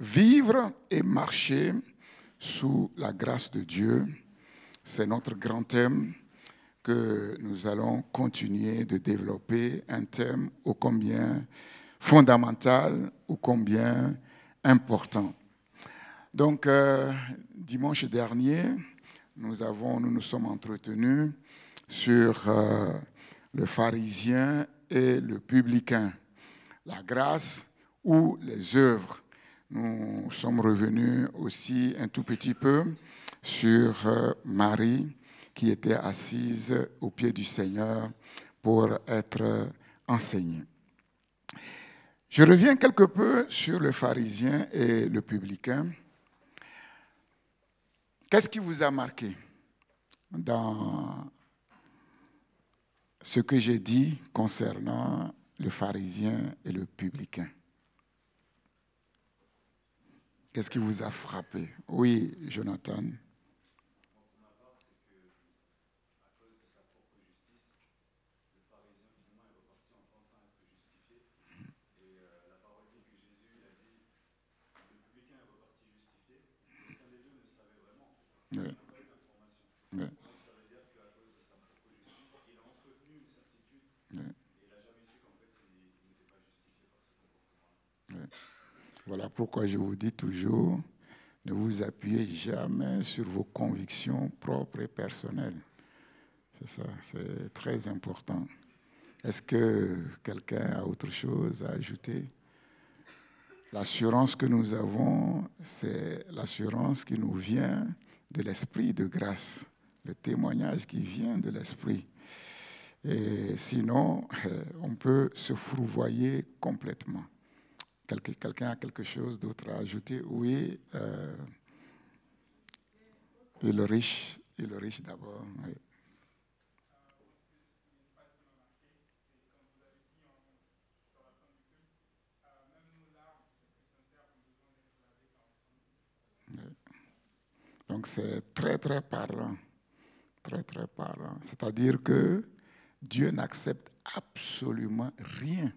Vivre et marcher sous la grâce de Dieu, c'est notre grand thème que nous allons continuer de développer, un thème ô combien fondamental, ô combien important. Donc, dimanche dernier, nous nous sommes entretenus sur le pharisien et le publicain, la grâce ou les œuvres. Nous sommes revenus aussi un tout petit peu sur Marie qui était assise au pied du Seigneur pour être enseignée. Je reviens quelque peu sur le pharisien et le publicain. Qu'est-ce qui vous a marqué dans ce que j'ai dit concernant le pharisien et le publicain? Qu'est-ce qui vous a frappé? Oui, Jonathan. Oui. Oui. Oui. Oui. Voilà pourquoi je vous dis toujours, ne vous appuyez jamais sur vos convictions propres et personnelles. C'est ça, c'est très important. Est-ce que quelqu'un a autre chose à ajouter? L'assurance que nous avons, c'est l'assurance qui nous vient de l'esprit de grâce, le témoignage qui vient de l'esprit. Et sinon, on peut se fourvoyer complètement. Quelqu'un a quelque chose d'autre à ajouter? Oui. Et le riche d'abord. Oui. Donc c'est très, très parlant. Très, très parlant. C'est-à-dire que Dieu n'accepte absolument rien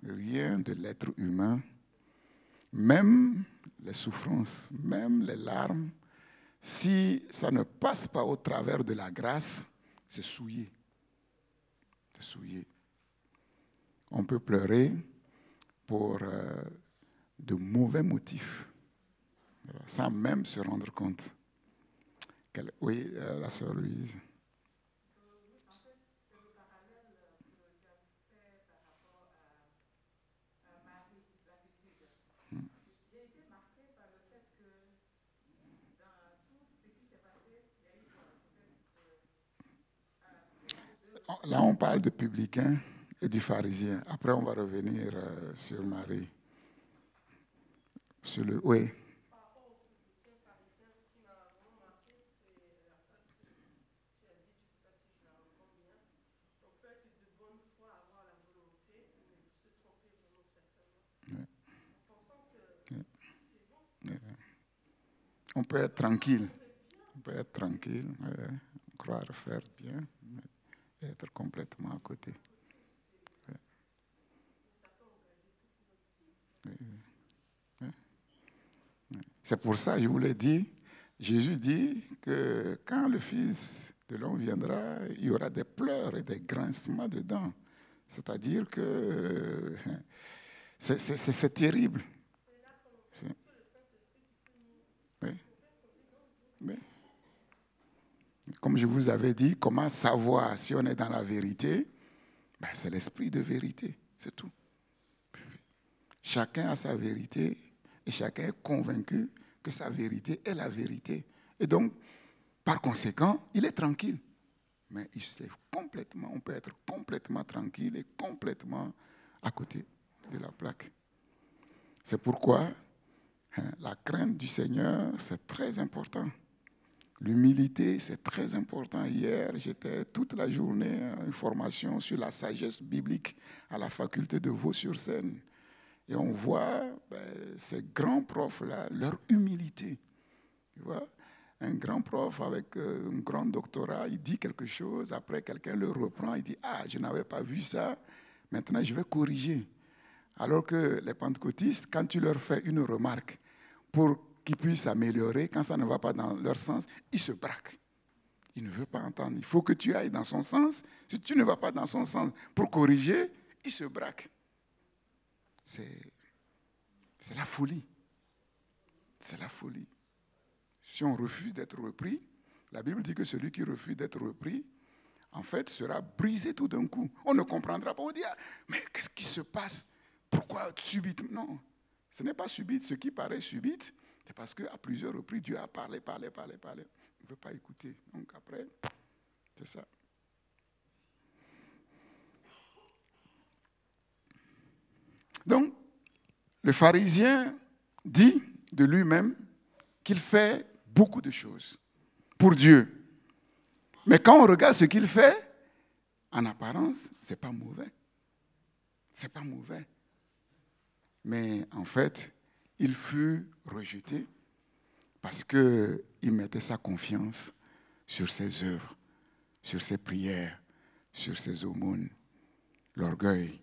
de l'être humain, même les souffrances, même les larmes. Si ça ne passe pas au travers de la grâce, c'est souillé. C'est souillé. On peut pleurer pour de mauvais motifs, sans même se rendre compte. Oui, la sœur Louise. Là, on parle de publicain et du pharisien. Après, on va revenir sur Marie. Sur le, oui. Par rapport au publicain pharisien, ce qui m'a vraiment marqué, c'est la phrase que tu as dit, je ne sais pas si je la reprends bien. On peut être de bonne foi, avoir la volonté, mais se tromper vraiment sincèrement. Oui. En pensant que Oui. c'est bon. Oui. On peut être tranquille. On peut être tranquille, croire faire bien, et être complètement à côté. Oui. Oui. Oui. Oui. C'est pour ça que je vous l'ai dit, Jésus dit que quand le Fils de l'homme viendra, il y aura des pleurs et des grincements de dents. C'est-à-dire que c'est terrible. Oui. Oui. Comme je vous avais dit, comment savoir si on est dans la vérité? Ben, c'est l'esprit de vérité, c'est tout. Chacun a sa vérité et chacun est convaincu que sa vérité est la vérité. Et donc, par conséquent, il est tranquille. Mais on peut être complètement tranquille et complètement à côté de la plaque. C'est pourquoi la crainte du Seigneur, c'est très important. L'humilité, c'est très important. Hier, j'étais toute la journée à une formation sur la sagesse biblique à la faculté de Vaux-sur-Seine. Et on voit ces grands profs-là, leur humilité. Tu vois, un grand prof avec un grand doctorat, il dit quelque chose, après quelqu'un le reprend, il dit « Ah, je n'avais pas vu ça, maintenant je vais corriger ». Alors que les pentecôtistes, quand tu leur fais une remarque pour qu'ils puissent s'améliorer, quand ça ne va pas dans leur sens, ils se braquent. Il ne veut pas entendre. Il faut que tu ailles dans son sens. Si tu ne vas pas dans son sens pour corriger, il se braque. C'est la folie. C'est la folie. Si on refuse d'être repris, la Bible dit que celui qui refuse d'être repris, en fait, sera brisé tout d'un coup. On ne comprendra pas. On dit, mais qu'est-ce qui se passe? Pourquoi subite? Non, ce n'est pas subite. Ce qui paraît subite, c'est parce qu'à plusieurs reprises, Dieu a parlé. Il ne veut pas écouter. Donc après, c'est ça. Donc, le pharisien dit de lui-même qu'il fait beaucoup de choses pour Dieu. Mais quand on regarde ce qu'il fait, en apparence, ce n'est pas mauvais. C'est pas mauvais. Mais en fait, il fut rejeté parce qu'il mettait sa confiance sur ses œuvres, sur ses prières, sur ses aumônes, l'orgueil.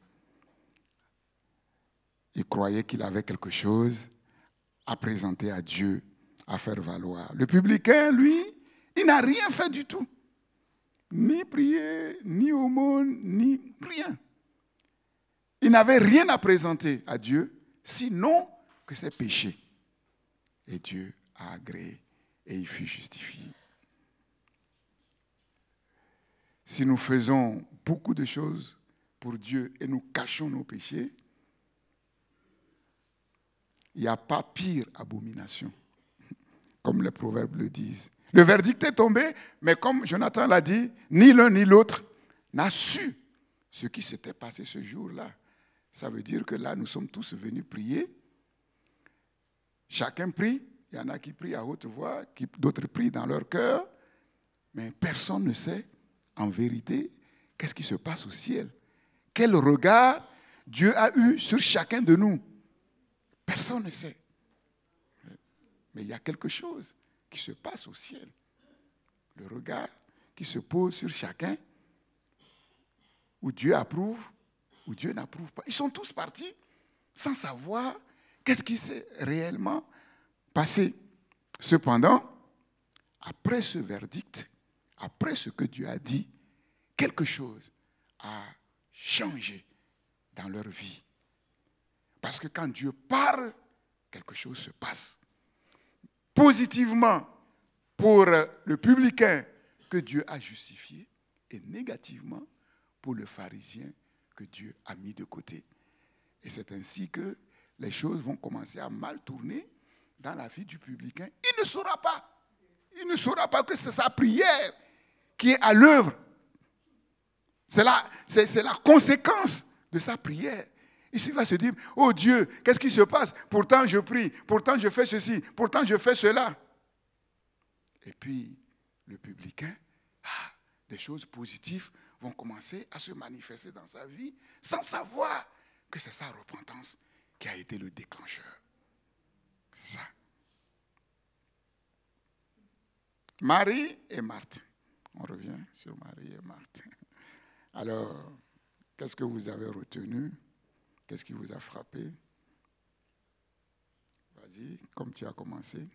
Il croyait qu'il avait quelque chose à présenter à Dieu, à faire valoir. Le publicain, lui, il n'a rien fait du tout. Ni prière, ni aumône, ni rien. Il n'avait rien à présenter à Dieu, sinon que ses péchés. Et Dieu a agréé et il fut justifié. Si nous faisons beaucoup de choses pour Dieu et nous cachons nos péchés, il n'y a pas pire abomination, comme les proverbes le disent. Le verdict est tombé, mais comme Jonathan l'a dit, ni l'un ni l'autre n'a su ce qui s'était passé ce jour-là. Ça veut dire que là, nous sommes tous venus prier. Chacun prie. Il y en a qui prient à haute voix, d'autres prient dans leur cœur. Mais personne ne sait, en vérité, qu'est-ce qui se passe au ciel. Quel regard Dieu a eu sur chacun de nous. Personne ne sait. Mais il y a quelque chose qui se passe au ciel. Le regard qui se pose sur chacun, où Dieu approuve, où Dieu n'approuve pas. Ils sont tous partis sans savoir qu'est-ce qui s'est réellement passé. Cependant, après ce verdict, après ce que Dieu a dit, quelque chose a changé dans leur vie. Parce que quand Dieu parle, quelque chose se passe. Positivement pour le publicain que Dieu a justifié et négativement pour le pharisien que Dieu a mis de côté. Et c'est ainsi que les choses vont commencer à mal tourner dans la vie du publicain. Il ne saura pas. Il ne saura pas que c'est sa prière qui est à l'œuvre. C'est la conséquence de sa prière. Ici, il va se dire, oh Dieu, qu'est-ce qui se passe? Pourtant, je prie, pourtant, je fais ceci, pourtant, je fais cela. Et puis, le publicain, des choses positives vont commencer à se manifester dans sa vie sans savoir que c'est sa repentance qui a été le déclencheur. C'est ça. Marie et Marthe. On revient sur Marie et Marthe. Alors, qu'est-ce que vous avez retenu? Qu'est-ce qui vous a frappé? Vas-y, comme tu as commencé.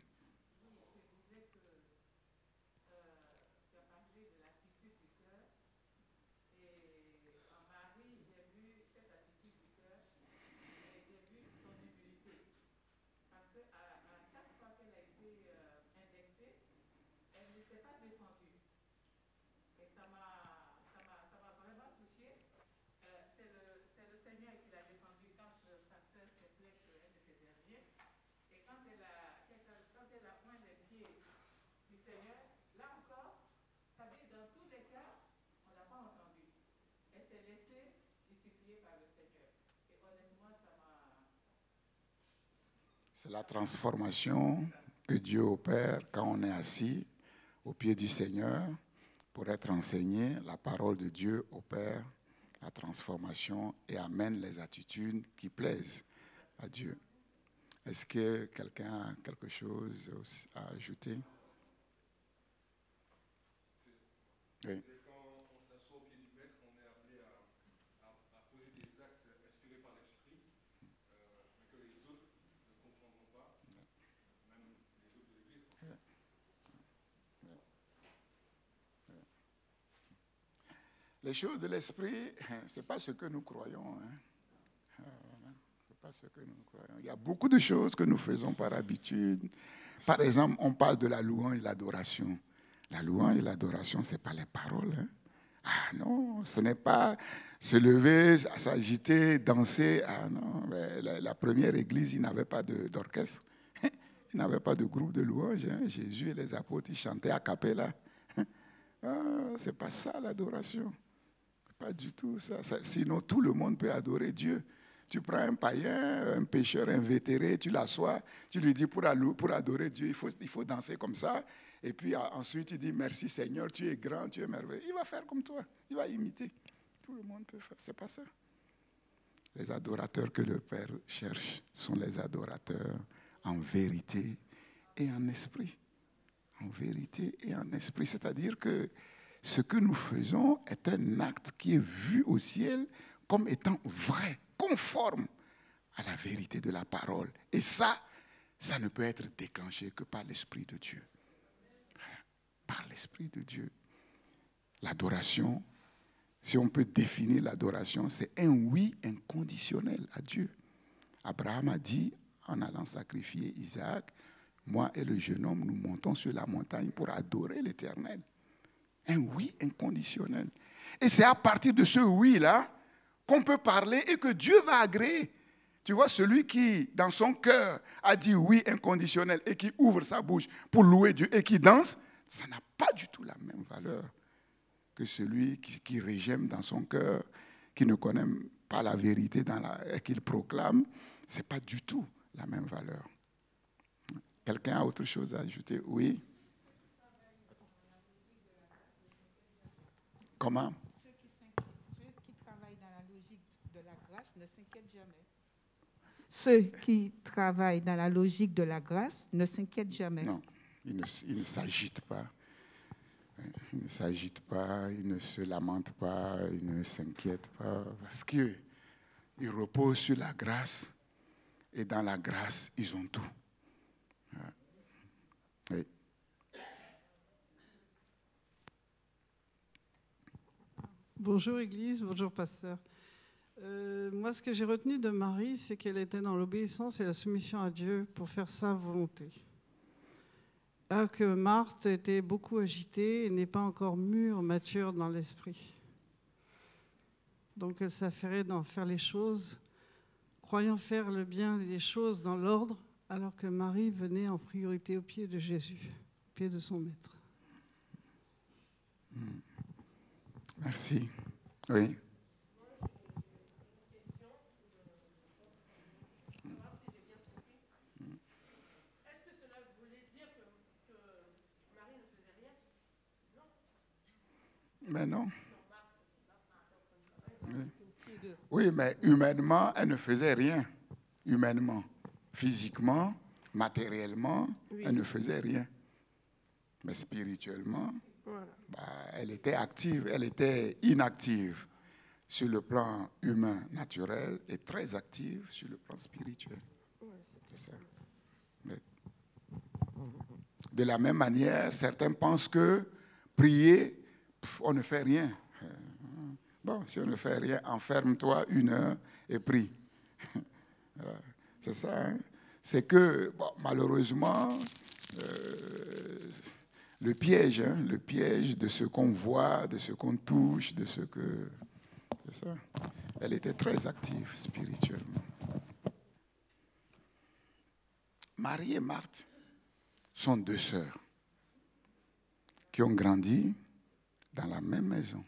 C'est la transformation que Dieu opère quand on est assis au pied du Seigneur pour être enseigné. La parole de Dieu opère la transformation et amène les attitudes qui plaisent à Dieu. Est-ce que quelqu'un a quelque chose à ajouter? Oui. Quand on s'assoit au pied du maître, on est appelé à poser des actes inspirés par l'esprit. Les choses de l'esprit, ce n'est pas ce que nous croyons. C'est pas ce que nous croyons. Il y a beaucoup de choses que nous faisons par habitude. Par exemple, on parle de la louange et l'adoration. La louange et l'adoration, ce n'est pas les paroles. Ah non, ce n'est pas se lever, s'agiter, danser. Ah non, la première église, il n'avait pas d'orchestre. Il n'avait pas de groupe de louange. Jésus et les apôtres, ils chantaient a cappella. Ah, c'est pas ça l'adoration. Pas du tout ça. Sinon, tout le monde peut adorer Dieu. Tu prends un païen, un pécheur invétéré, tu l'assois, tu lui dis pour adorer Dieu, il faut danser comme ça. Et puis ensuite, tu dis merci Seigneur, tu es grand, tu es merveilleux. Il va faire comme toi, il va imiter. Tout le monde peut faire, c'est pas ça. Les adorateurs que le Père cherche sont les adorateurs en vérité et en esprit. En vérité et en esprit. C'est-à-dire que ce que nous faisons est un acte qui est vu au ciel comme étant vrai, conforme à la vérité de la parole. Et ça ne peut être déclenché que par l'Esprit de Dieu. Par l'Esprit de Dieu. L'adoration, si on peut définir l'adoration, c'est un oui inconditionnel à Dieu. Abraham a dit, en allant sacrifier Isaac, moi et le jeune homme, nous montons sur la montagne pour adorer l'Éternel. Un oui inconditionnel. Et c'est à partir de ce oui-là qu'on peut parler et que Dieu va agréer. Tu vois, celui qui, dans son cœur, a dit oui inconditionnel et qui ouvre sa bouche pour louer Dieu et qui danse, ça n'a pas du tout la même valeur que celui qui régime dans son cœur, qui ne connaît pas la vérité et qu'il proclame. Ce n'est pas du tout la même valeur. Quelqu'un a autre chose à ajouter? Oui. Comment? Ceux qui travaillent dans la logique de la grâce ne s'inquiètent jamais. Ceux qui travaillent dans la logique de la grâce ne s'inquiètent jamais. Non, ils ne s'agitent pas. Ils ne s'agitent pas, ils ne se lamentent pas, ils ne s'inquiètent pas, parce qu'ils reposent sur la grâce, et dans la grâce, ils ont tout. Oui. Bonjour Église, bonjour Pasteur. Moi, ce que j'ai retenu de Marie, c'est qu'elle était dans l'obéissance et la soumission à Dieu pour faire sa volonté. Alors que Marthe était beaucoup agitée et n'est pas encore mûre, mature dans l'esprit. Donc elle s'affairait d'en faire les choses, croyant faire le bien et les choses dans l'ordre, alors que Marie venait en priorité au pied de Jésus, au pied de son maître. Merci. Oui. Est-ce que cela voulait dire que Marie ne faisait rien? Non. Mais non. Oui. Oui, mais humainement, elle ne faisait rien. Humainement, physiquement, matériellement, Oui. elle ne faisait rien. Mais spirituellement, Voilà. elle était active, elle était inactive sur le plan humain naturel et très active sur le plan spirituel. C'est ça. Oui. De la même manière, certains pensent que prier, on ne fait rien. Bon, si on ne fait rien, enferme-toi 1 heure et prie. C'est ça. Hein? C'est que, bon, malheureusement, le piège de ce qu'on voit, de ce qu'on touche, de ce que... C'est ça. Elle était très active spirituellement. Marie et Marthe sont 2 sœurs qui ont grandi dans la même maison,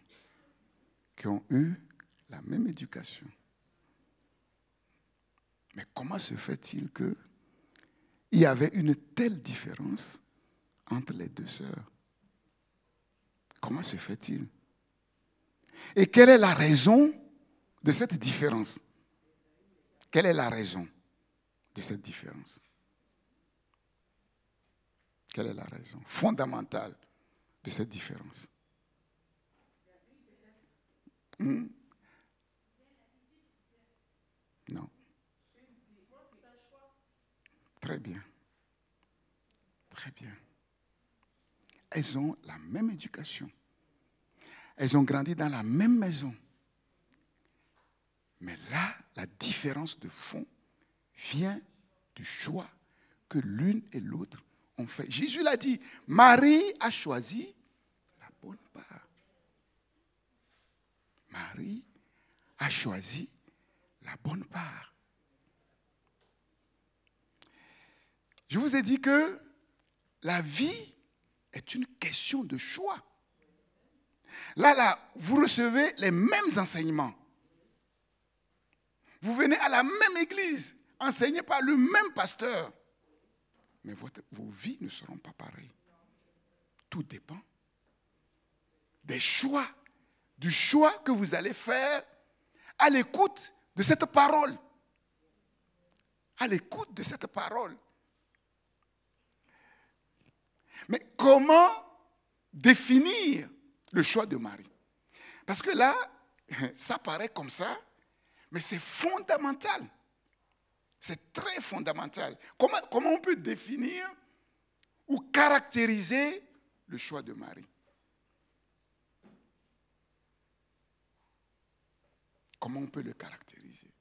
qui ont eu la même éducation. Mais comment se fait-il qu'il y avait une telle différence entre les 2 sœurs? Comment se fait-il? Et quelle est la raison de cette différence? Quelle est la raison de cette différence? Quelle est la raison fondamentale de cette différence? Non. Très bien. Très bien. Elles ont la même éducation. elles ont grandi dans la même maison. Mais là, la différence de fond vient du choix que l'une et l'autre ont fait. Jésus l'a dit, Marie a choisi la bonne part. Marie a choisi la bonne part. Je vous ai dit que la vie est une question de choix. Là, vous recevez les mêmes enseignements. Vous venez à la même église, enseigné par le même pasteur. Mais vos vies ne seront pas pareilles. Tout dépend des choix, du choix que vous allez faire à l'écoute de cette parole. À l'écoute de cette parole. Mais comment définir le choix de Marie? Parce que là, ça paraît comme ça, mais c'est fondamental. C'est très fondamental. Comment on peut définir ou caractériser le choix de Marie? Comment on peut le caractériser?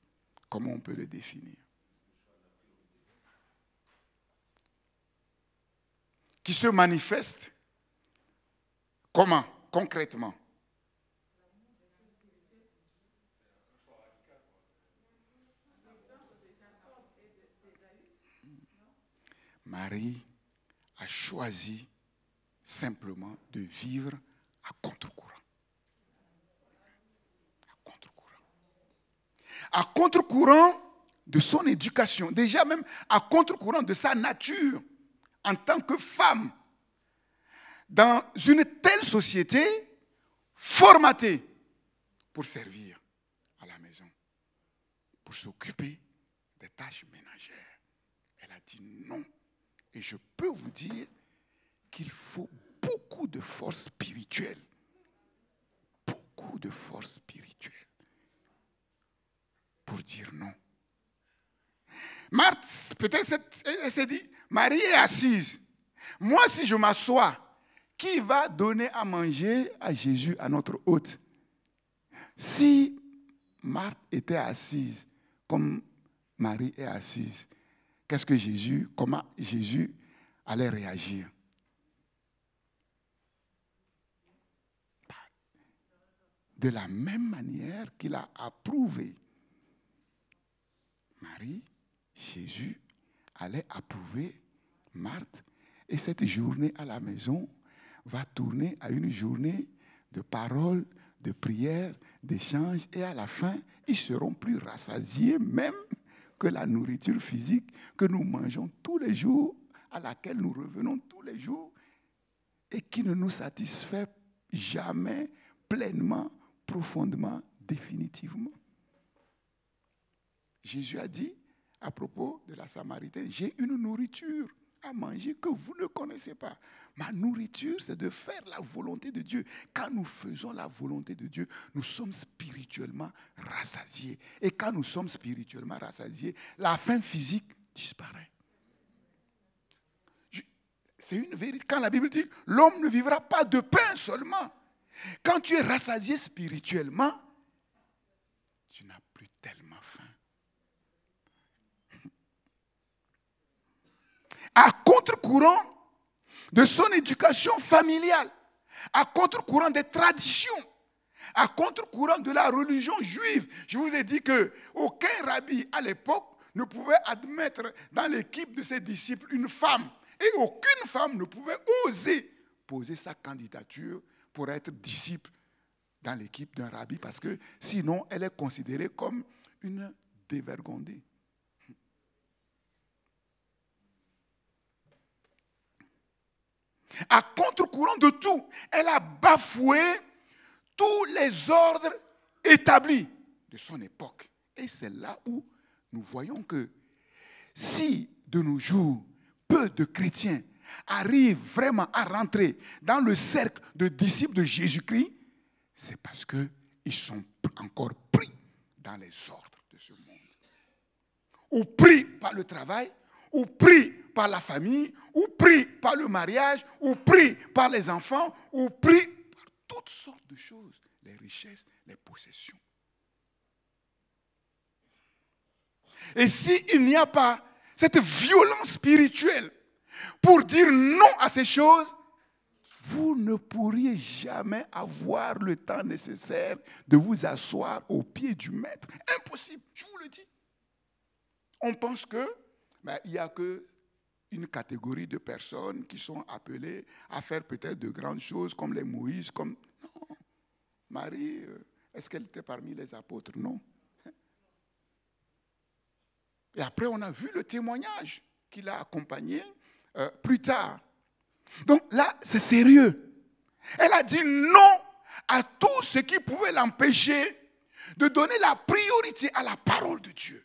Comment on peut le définir? Qui se manifeste comment, concrètement? Marie a choisi simplement de vivre à contre-courant. À contre-courant. À contre-courant de son éducation, déjà même à contre-courant de sa nature en tant que femme, dans une telle société formatée pour servir à la maison, pour s'occuper des tâches ménagères. Elle a dit non. Et je peux vous dire qu'il faut beaucoup de force spirituelle. Beaucoup de force spirituelle pour dire non. Marthe, peut-être, elle s'est dit, Marie est assise. Moi, si je m'assois, qui va donner à manger à Jésus, à notre hôte? Si Marthe était assise, comme Marie est assise, comment Jésus allait réagir? De la même manière qu'il a approuvé Marie, Jésus allait approuver Marthe. Et cette journée à la maison va tourner à une journée de parole, de prière, d'échange. Et à la fin, ils seront plus rassasiés même que la nourriture physique que nous mangeons tous les jours, à laquelle nous revenons tous les jours, et qui ne nous satisfait jamais pleinement, profondément, définitivement. Jésus a dit à propos de la Samaritaine, j'ai une nourriture à manger que vous ne connaissez pas. Ma nourriture, c'est de faire la volonté de Dieu. Quand nous faisons la volonté de Dieu, nous sommes spirituellement rassasiés. Et quand nous sommes spirituellement rassasiés, la faim physique disparaît. C'est une vérité. Quand la Bible dit, l'homme ne vivra pas de pain seulement. Quand tu es rassasié spirituellement, tu n'as plus tellement faim. À contre-courant de son éducation familiale, à contre-courant des traditions, à contre-courant de la religion juive. Je vous ai dit qu'aucun rabbi à l'époque ne pouvait admettre dans l'équipe de ses disciples une femme. Et aucune femme ne pouvait oser poser sa candidature pour être disciple dans l'équipe d'un rabbi, parce que sinon elle est considérée comme une dévergondée. À contre-courant de tout, elle a bafoué tous les ordres établis de son époque. Et c'est là où nous voyons que si de nos jours, peu de chrétiens arrivent vraiment à rentrer dans le cercle de disciples de Jésus-Christ, c'est parce qu'ils sont encore pris dans les ordres de ce monde. Ou pris par le travail, ou pris par la famille, ou pris par le mariage, ou pris par les enfants, ou pris par toutes sortes de choses, les richesses, les possessions. Et s'il n'y a pas cette violence spirituelle pour dire non à ces choses, vous ne pourriez jamais avoir le temps nécessaire de vous asseoir au pied du maître. Impossible, je vous le dis. On pense que il n'y a qu'une catégorie de personnes qui sont appelées à faire peut-être de grandes choses comme les Moïse, comme... Non. Marie, est-ce qu'elle était parmi les apôtres? Non. Et après, on a vu le témoignage qui l'a accompagné plus tard. Donc là, c'est sérieux. Elle a dit non à tout ce qui pouvait l'empêcher de donner la priorité à la parole de Dieu.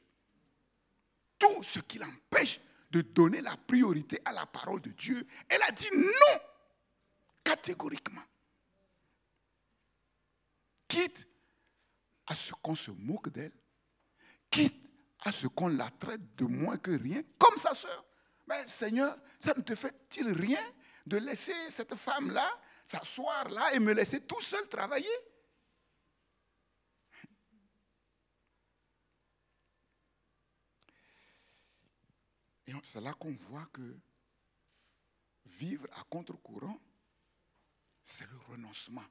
Tout ce qui l'empêche de donner la priorité à la parole de Dieu, elle a dit non, catégoriquement. Quitte à ce qu'on se moque d'elle, quitte à ce qu'on la traite de moins que rien, comme sa sœur. Mais Seigneur, ça ne te fait-il rien de laisser cette femme-là s'asseoir là et me laisser tout seul travailler? Et c'est là qu'on voit que vivre à contre-courant, c'est le renoncement.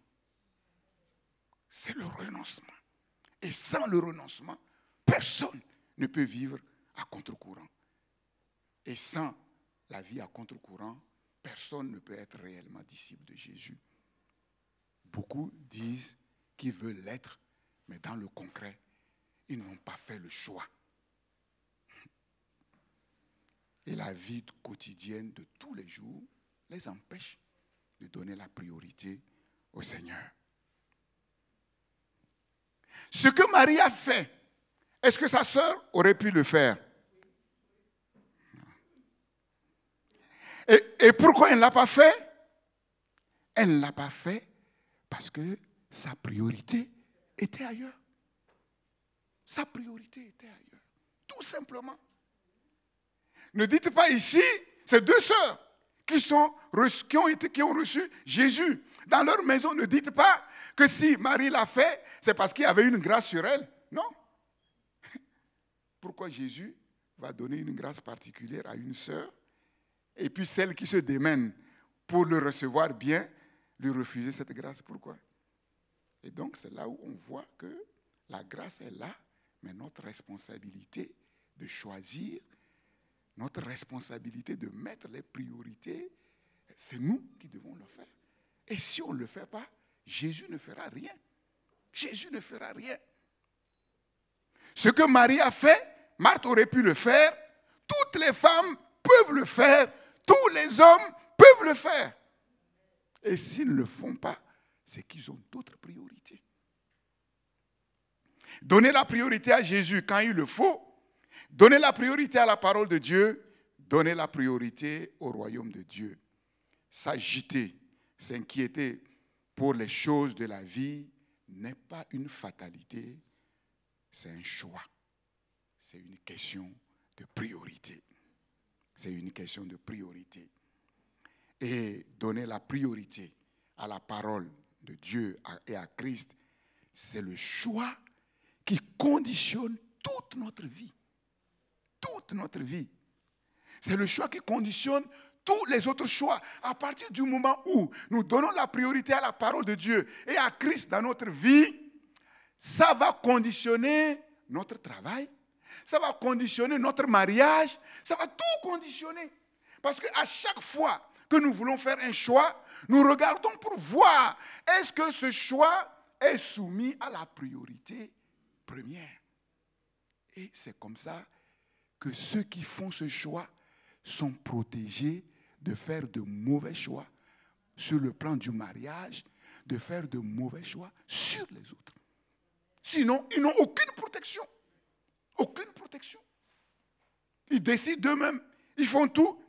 C'est le renoncement. Et sans le renoncement, personne ne peut vivre à contre-courant. Et sans la vie à contre-courant, personne ne peut être réellement disciple de Jésus. Beaucoup disent qu'ils veulent l'être, mais dans le concret, ils n'ont pas fait le choix. Et la vie quotidienne de tous les jours les empêche de donner la priorité au Seigneur. Ce que Marie a fait, est-ce que sa sœur aurait pu le faire? Et pourquoi elle ne l'a pas fait? Elle ne l'a pas fait parce que sa priorité était ailleurs. Sa priorité était ailleurs. Tout simplement. Ne dites pas ici, ces deux sœurs qui ont reçu Jésus dans leur maison, ne dites pas que si Marie l'a fait, c'est parce qu'il y avait une grâce sur elle. Non. Pourquoi Jésus va donner une grâce particulière à une sœur et puis celle qui se démène pour le recevoir bien, lui refuser cette grâce? Pourquoi? Et donc c'est là où on voit que la grâce est là, mais notre responsabilité de choisir, notre responsabilité de mettre les priorités, c'est nous qui devons le faire. Et si on ne le fait pas, Jésus ne fera rien. Jésus ne fera rien. Ce que Marie a fait, Marthe aurait pu le faire, toutes les femmes peuvent le faire, tous les hommes peuvent le faire. Et s'ils ne le font pas, c'est qu'ils ont d'autres priorités. Donner la priorité à Jésus quand il le faut, donner la priorité à la parole de Dieu, donner la priorité au royaume de Dieu. S'agiter, s'inquiéter pour les choses de la vie n'est pas une fatalité, c'est un choix. C'est une question de priorité. C'est une question de priorité. Et donner la priorité à la parole de Dieu et à Christ, c'est le choix qui conditionne toute notre vie. Toute notre vie. C'est le choix qui conditionne tous les autres choix. À partir du moment où nous donnons la priorité à la parole de Dieu et à Christ dans notre vie, ça va conditionner notre travail, ça va conditionner notre mariage, ça va tout conditionner. Parce qu'à chaque fois que nous voulons faire un choix, nous regardons pour voir est-ce que ce choix est soumis à la priorité première. Et c'est comme ça que ceux qui font ce choix sont protégés de faire de mauvais choix sur le plan du mariage, de faire de mauvais choix sur les autres. Sinon, ils n'ont aucune protection. Aucune protection. Ils décident d'eux-mêmes. Ils font tout.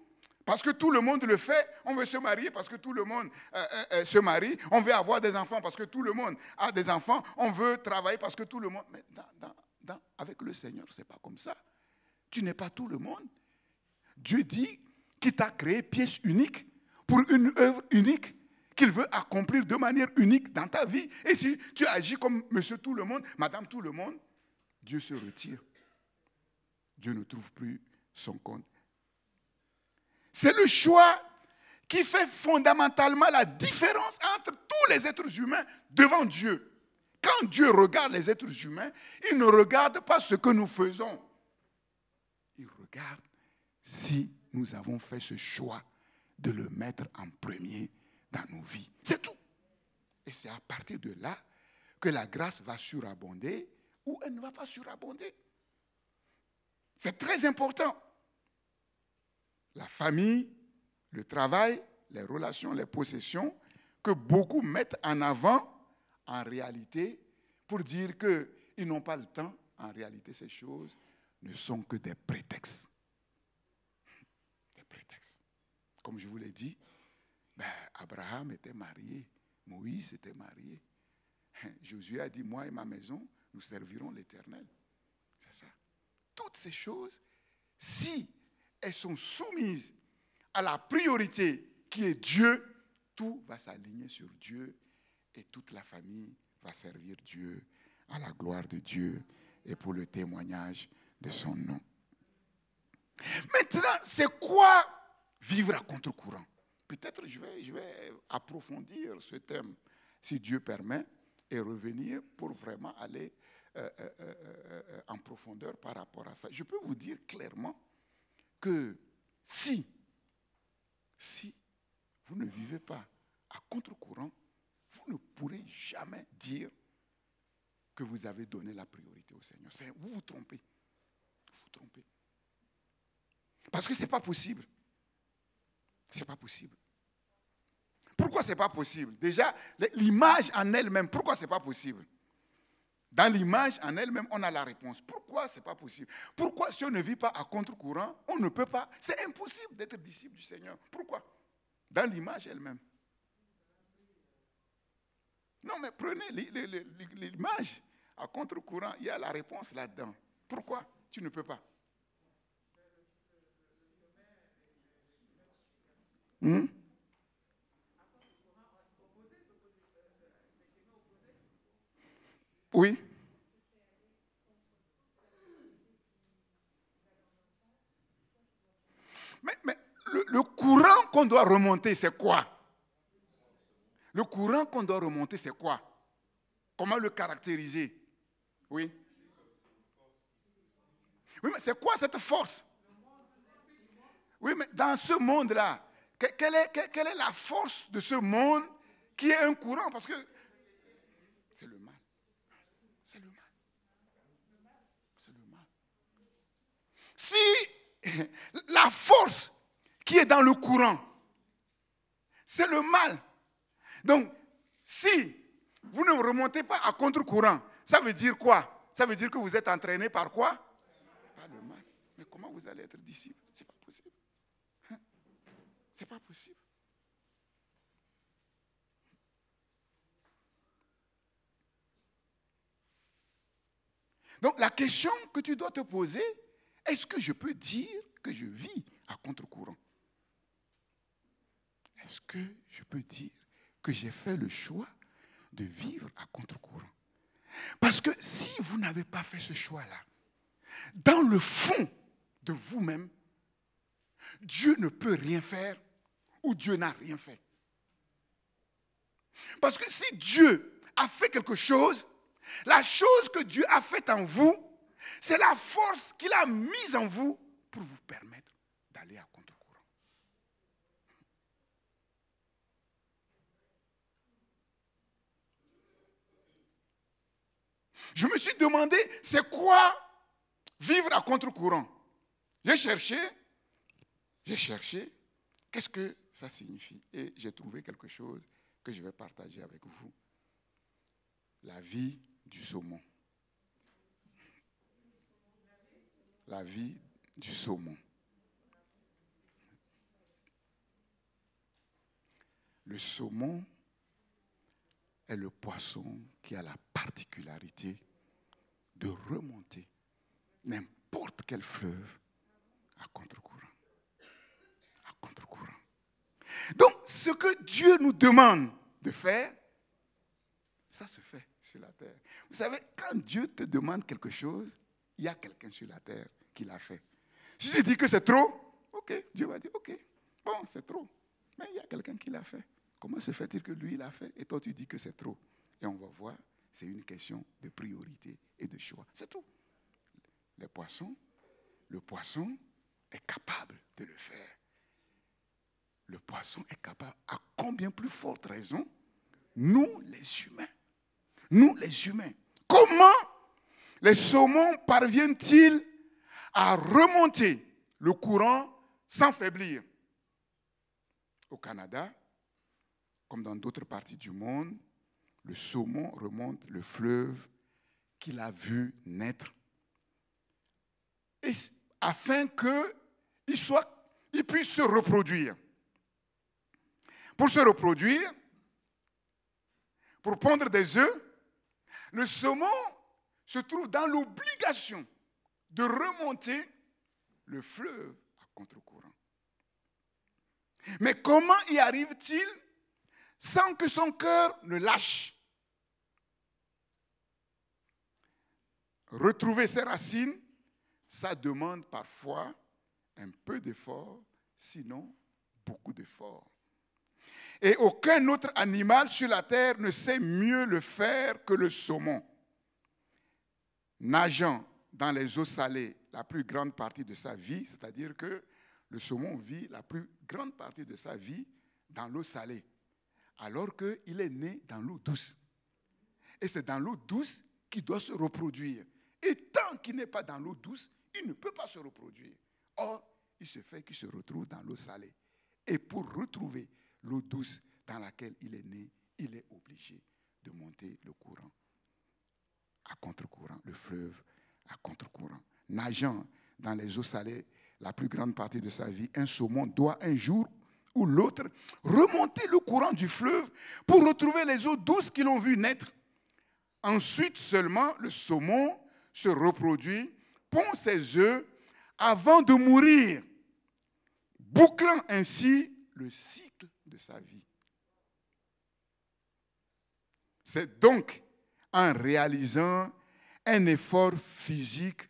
Parce que tout le monde le fait. On veut se marier parce que tout le monde se marie. On veut avoir des enfants parce que tout le monde a des enfants. On veut travailler parce que tout le monde... Mais avec le Seigneur, ce n'est pas comme ça. Tu n'es pas tout le monde. Dieu dit qu'il t'a créé pièce unique pour une œuvre unique qu'il veut accomplir de manière unique dans ta vie. Et si tu agis comme monsieur tout le monde, madame tout le monde, Dieu se retire. Dieu ne trouve plus son compte. C'est le choix qui fait fondamentalement la différence entre tous les êtres humains devant Dieu. Quand Dieu regarde les êtres humains, il ne regarde pas ce que nous faisons. Il regarde si nous avons fait ce choix de le mettre en premier dans nos vies. C'est tout. Et c'est à partir de là que la grâce va surabonder ou elle ne va pas surabonder. C'est très important. La famille, le travail, les relations, les possessions, que beaucoup mettent en avant, en réalité, pour dire qu'ils n'ont pas le temps, en réalité, ces choses ne sont que des prétextes. Des prétextes. Comme je vous l'ai dit, Abraham était marié, Moïse était marié. Josué a dit, moi et ma maison, nous servirons l'Éternel. C'est ça. Toutes ces choses, si elles sont soumises à la priorité qui est Dieu, tout va s'aligner sur Dieu et toute la famille va servir Dieu à la gloire de Dieu et pour le témoignage de son nom. Maintenant, c'est quoi vivre à contre-courant? Peut-être je vais approfondir ce thème, si Dieu permet, et revenir pour vraiment aller en profondeur par rapport à ça. Je peux vous dire clairement que si vous ne vivez pas à contre-courant, vous ne pourrez jamais dire que vous avez donné la priorité au Seigneur. Vous vous trompez. Vous vous trompez. Parce que ce n'est pas possible. Ce n'est pas possible. Pourquoi ce n'est pas possible? Déjà, l'image en elle-même, pourquoi ce n'est pas possible? Dans l'image en elle-même, on a la réponse. Pourquoi ce n'est pas possible? Pourquoi si on ne vit pas à contre-courant, on ne peut pas? C'est impossible d'être disciple du Seigneur. Pourquoi? Dans l'image elle-même. Non, mais prenez l'image à contre-courant, il y a la réponse là-dedans. Pourquoi tu ne peux pas? Oui. Mais le courant qu'on doit remonter, c'est quoi? Le courant qu'on doit remonter, c'est quoi? Comment le caractériser? Oui. Oui, mais c'est quoi cette force? Oui, mais dans ce monde-là, quelle est la force de ce monde qui est un courant? Parce que c'est le mal. C'est le mal. C'est le mal. Si la force qui est dans le courant, c'est le mal. Donc, si vous ne remontez pas à contre-courant, ça veut dire quoi? Ça veut dire que vous êtes entraîné par quoi? Par le mal. Mais comment vous allez être disciple? C'est pas possible. C'est pas possible. Donc, la question que tu dois te poser, est-ce que je peux dire que je vis à contre-courant? Est-ce que je peux dire que j'ai fait le choix de vivre à contre-courant? Parce que si vous n'avez pas fait ce choix-là, dans le fond de vous-même, Dieu ne peut rien faire ou Dieu n'a rien fait. Parce que si Dieu a fait quelque chose, la chose que Dieu a faite en vous, c'est la force qu'il a mise en vous pour vous permettre d'aller à contre-courant. Je me suis demandé, c'est quoi vivre à contre-courant? J'ai cherché, qu'est-ce que ça signifie? Et j'ai trouvé quelque chose que je vais partager avec vous. La vie du saumon. La vie du saumon. Le saumon est le poisson qui a la particularité de remonter n'importe quel fleuve à contre-courant. À contre-courant. Donc, ce que Dieu nous demande de faire, ça se fait sur la terre. Vous savez, quand Dieu te demande quelque chose, il y a quelqu'un sur la terre qui l'a fait. Si je dis que c'est trop, ok, Dieu va dire, ok, bon, c'est trop. Mais il y a quelqu'un qui l'a fait. Comment se fait-il que lui l'a fait et toi tu dis que c'est trop? Et on va voir, c'est une question de priorité et de choix. C'est tout. Le poisson est capable de le faire. Le poisson est capable, à combien plus forte raison, nous les humains. Nous les humains. Comment les saumons parviennent-ils à remonter le courant sans faiblir? Au Canada, comme dans d'autres parties du monde, le saumon remonte le fleuve qu'il a vu naître, et afin qu'il puisse se reproduire. Pour se reproduire, pour pondre des œufs, le saumon se trouve dans l'obligation de remonter le fleuve à contre-courant. Mais comment y arrive-t-il sans que son cœur ne lâche? Retrouver ses racines, ça demande parfois un peu d'effort, sinon beaucoup d'effort. Et aucun autre animal sur la terre ne sait mieux le faire que le saumon. Nageant dans les eaux salées la plus grande partie de sa vie, c'est-à-dire que le saumon vit la plus grande partie de sa vie dans l'eau salée, alors qu'il est né dans l'eau douce. Et c'est dans l'eau douce qu'il doit se reproduire. Et tant qu'il n'est pas dans l'eau douce, il ne peut pas se reproduire. Or, il se fait qu'il se retrouve dans l'eau salée. Et pour retrouver l'eau douce dans laquelle il est né, il est obligé de monter le courant à contre-courant, le fleuve à contre-courant. Nageant dans les eaux salées la plus grande partie de sa vie, un saumon doit un jour ou l'autre remonter le courant du fleuve pour retrouver les eaux douces qui l'ont vu naître. Ensuite seulement, le saumon se reproduit, pond ses œufs avant de mourir, bouclant ainsi le cycle de sa vie. C'est donc en réalisant un effort physique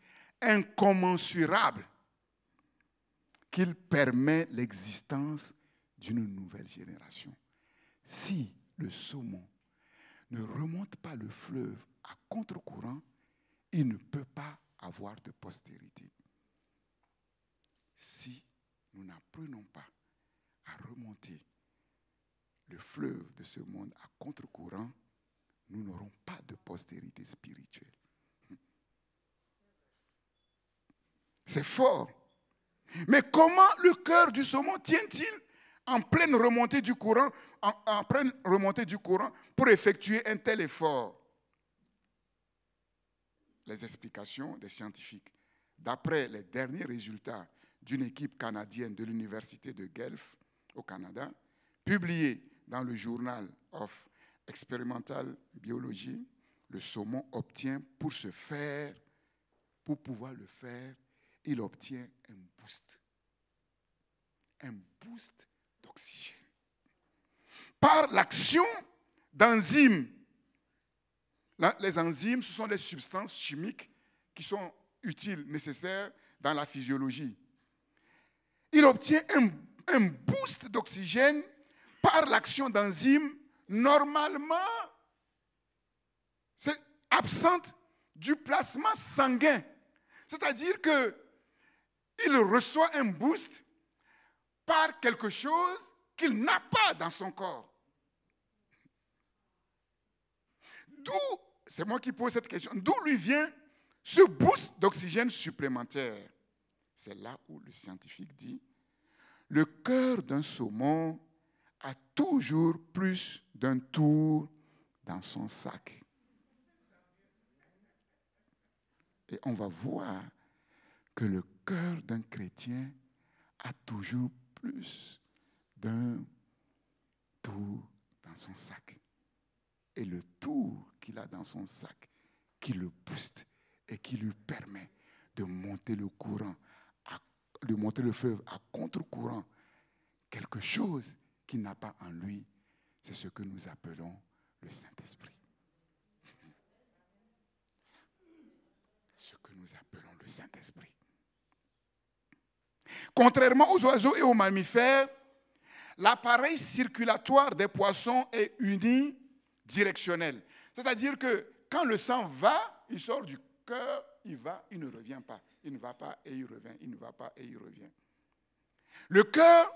incommensurable qu'il permet l'existence d'une nouvelle génération. Si le saumon ne remonte pas le fleuve à contre-courant, il ne peut pas avoir de postérité. Si nous n'apprenons pas à remonter le fleuve de ce monde à contre-courant, nous n'aurons pas de postérité spirituelle. C'est fort. Mais comment le cœur du saumon tient-il en pleine remontée du courant, en pleine remontée du courant pour effectuer un tel effort? Les explications des scientifiques. D'après les derniers résultats d'une équipe canadienne de l'université de Guelph au Canada, publiés dans le Journal of Experimental Biology, le saumon obtient pour pouvoir le faire, il obtient un boost d'oxygène. Par l'action d'enzymes. Les enzymes, ce sont des substances chimiques qui sont utiles, nécessaires dans la physiologie. Il obtient un boost d'oxygène par l'action d'enzymes normalement absentes du plasma sanguin. C'est-à-dire qu'il reçoit un boost par quelque chose qu'il n'a pas dans son corps. C'est moi qui pose cette question, d'où lui vient ce boost d'oxygène supplémentaire? C'est là où le scientifique dit, le cœur d'un saumon a toujours plus d'un tour dans son sac. Et on va voir que le cœur d'un chrétien a toujours plus d'un tour dans son sac. Et le tour qu'il a dans son sac, qui le booste et qui lui permet de monter le courant, de monter le fleuve à contre-courant, quelque chose qu'il n'a pas en lui, c'est ce que nous appelons le Saint-Esprit. Ce que nous appelons le Saint-Esprit. Contrairement aux oiseaux et aux mammifères, l'appareil circulatoire des poissons est unidirectionnel. C'est-à-dire que quand le sang va, il sort du cœur, il va, il ne revient pas. Il ne va pas et il revient, il ne va pas et il revient. Le cœur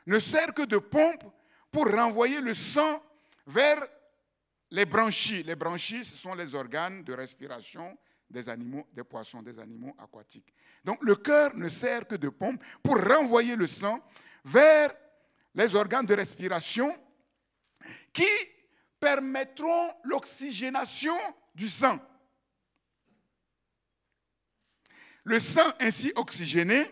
ne sert que de pompe pour renvoyer le sang vers les branchies. Les branchies, ce sont les organes de respiration des animaux, des poissons, des animaux aquatiques. Donc le cœur ne sert que de pompe pour renvoyer le sang vers les organes de respiration qui permettront l'oxygénation du sang. Le sang ainsi oxygéné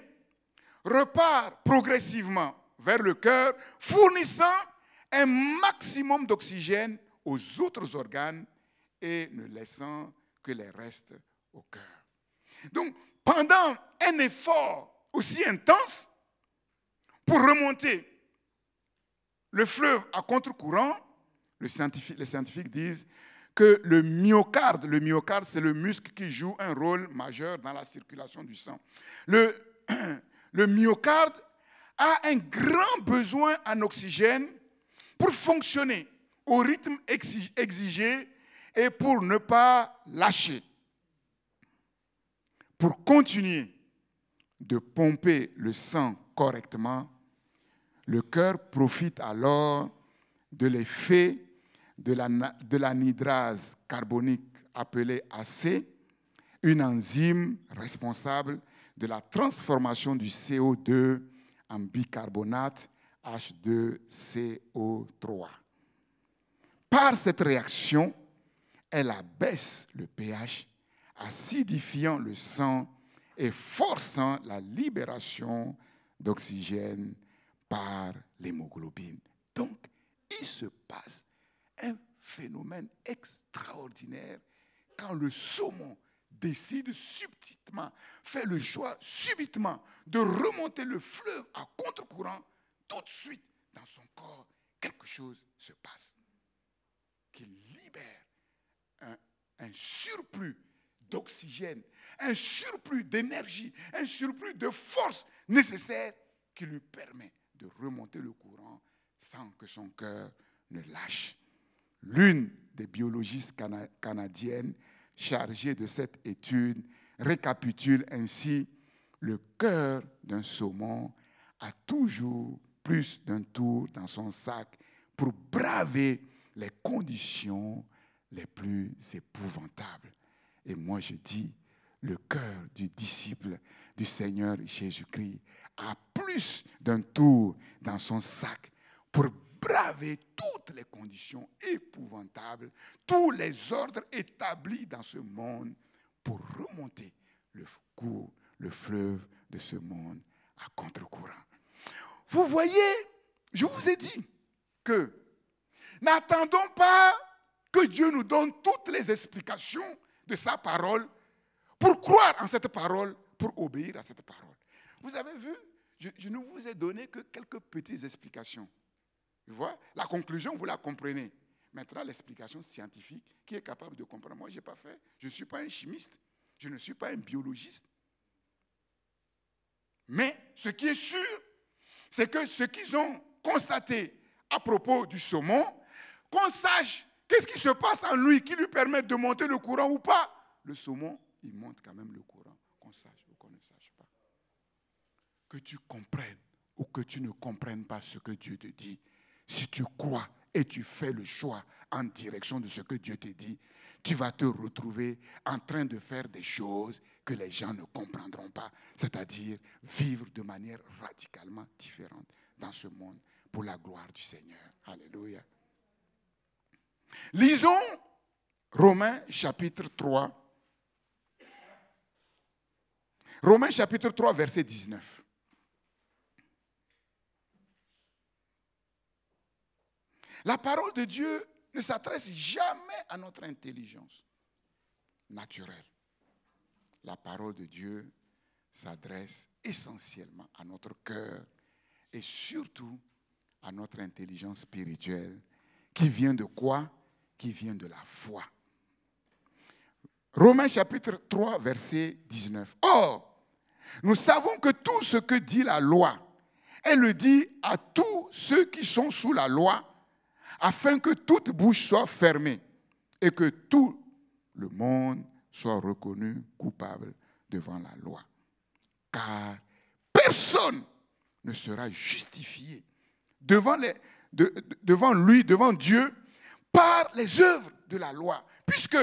repart progressivement vers le cœur, fournissant un maximum d'oxygène aux autres organes et ne laissant que les restes au cœur. Donc, pendant un effort aussi intense, pour remonter le fleuve à contre-courant, les scientifiques disent que le myocarde, c'est le muscle qui joue un rôle majeur dans la circulation du sang. Le myocarde a un grand besoin en oxygène pour fonctionner au rythme exigé et pour ne pas lâcher. Pour continuer de pomper le sang correctement, le cœur profite alors de l'effet de l'anhydrase carbonique appelée AC, une enzyme responsable de la transformation du CO2 en bicarbonate H2CO3. Par cette réaction, elle abaisse le pH, acidifiant le sang et forçant la libération d'oxygène par l'hémoglobine. Donc, il se passe un phénomène extraordinaire quand le saumon décide subitement, fait le choix subitement de remonter le fleuve à contre-courant, tout de suite, dans son corps, quelque chose se passe qui libère un surplus d'oxygène, un surplus d'énergie, un surplus de force nécessaire qui lui permet de remonter le courant sans que son cœur ne lâche. L'une des biologistes canadiennes chargée de cette étude récapitule ainsi: le cœur d'un saumon a toujours plus d'un tour dans son sac pour braver les conditions les plus épouvantables. Et moi je dis, le cœur du disciple du Seigneur Jésus-Christ a plus d'un tour dans son sac pour braver toutes les conditions épouvantables, tous les ordres établis dans ce monde pour remonter le fleuve de ce monde à contre-courant. Vous voyez, je vous ai dit que n'attendons pas que Dieu nous donne toutes les explications de sa parole pour croire en cette parole, pour obéir à cette parole. Vous avez vu, je ne vous ai donné que quelques petites explications. Vous voyez, la conclusion, vous la comprenez. Maintenant, l'explication scientifique, qui est capable de comprendre? Moi, je n'ai pas fait. Je ne suis pas un chimiste. Je ne suis pas un biologiste. Mais ce qui est sûr, c'est que ce qu'ils ont constaté à propos du saumon, qu'on sache qu'est-ce qui se passe en lui qui lui permet de monter le courant ou pas. Le saumon, il monte quand même le courant, qu'on sache ou qu'on ne sache pas. Que tu comprennes ou que tu ne comprennes pas ce que Dieu te dit, si tu crois et tu fais le choix en direction de ce que Dieu te dit, tu vas te retrouver en train de faire des choses que les gens ne comprendront pas, c'est-à-dire vivre de manière radicalement différente dans ce monde pour la gloire du Seigneur. Alléluia. Lisons Romains chapitre 3. Romains chapitre 3, verset 19. La parole de Dieu ne s'adresse jamais à notre intelligence naturelle. La parole de Dieu s'adresse essentiellement à notre cœur et surtout à notre intelligence spirituelle, qui vient de quoi? Qui vient de la foi. Romains chapitre 3, verset 19. Or, nous savons que tout ce que dit la loi, elle le dit à tous ceux qui sont sous la loi, afin que toute bouche soit fermée et que tout le monde soit reconnu coupable devant la loi. Car personne ne sera justifié devant lui, devant Dieu, par les œuvres de la loi, puisque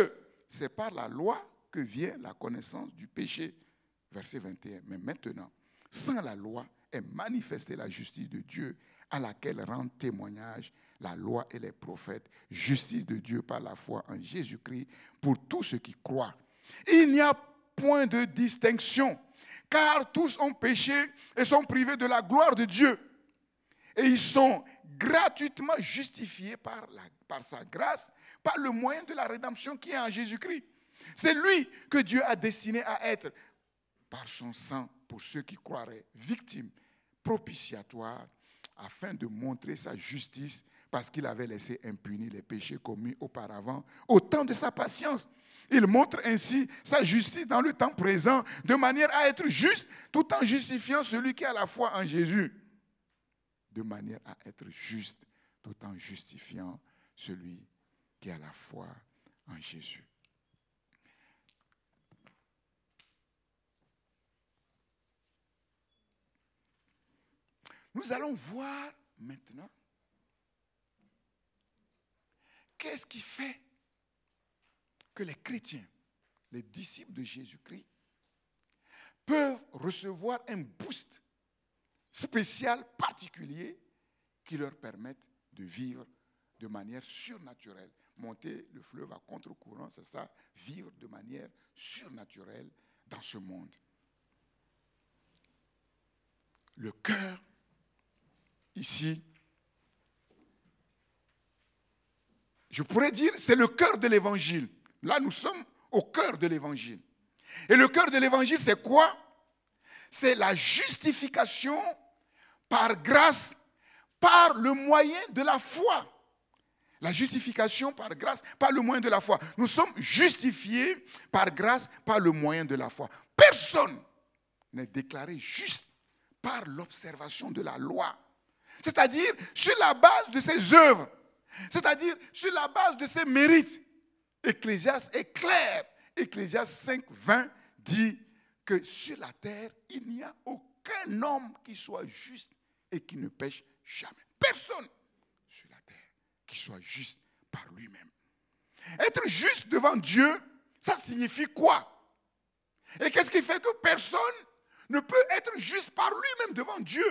c'est par la loi que vient la connaissance du péché. Verset 21. Mais maintenant, sans la loi est manifestée la justice de Dieu, à laquelle rendent témoignage la loi et les prophètes, justice de Dieu par la foi en Jésus-Christ pour tous ceux qui croient. Il n'y a point de distinction, car tous ont péché et sont privés de la gloire de Dieu. Et ils sont gratuitement justifiés par sa grâce, par le moyen de la rédemption qui est en Jésus-Christ. C'est lui que Dieu a destiné à être, par son sang, pour ceux qui croiraient, victime propitiatoire, afin de montrer sa justice, parce qu'il avait laissé impunis les péchés commis auparavant, au temps de sa patience. Il montre ainsi sa justice dans le temps présent, de manière à être juste, tout en justifiant celui qui a la foi en Jésus. De manière à être juste, tout en justifiant celui qui a la foi en Jésus. Nous allons voir maintenant qu'est-ce qui fait que les chrétiens, les disciples de Jésus-Christ, peuvent recevoir un boost spécial, particulier, qui leur permette de vivre de manière surnaturelle. Monter le fleuve à contre-courant, c'est ça, vivre de manière surnaturelle dans ce monde. Le cœur, ici, je pourrais dire, c'est le cœur de l'évangile. Là, nous sommes au cœur de l'évangile. Et le cœur de l'évangile, c'est quoi? C'est la justification par grâce, par le moyen de la foi. La justification par grâce, par le moyen de la foi. Nous sommes justifiés par grâce, par le moyen de la foi. Personne n'est déclaré juste par l'observation de la loi. C'est-à-dire sur la base de ses œuvres. C'est-à-dire sur la base de ses mérites. Ecclésiaste est clair. Ecclésiaste 5, 20 dit que sur la terre, il n'y a aucun homme qui soit juste et qui ne pêche jamais. Personne sur la terre qui soit juste par lui-même. Être juste devant Dieu, ça signifie quoi? Et qu'est-ce qui fait que personne ne peut être juste par lui-même devant Dieu?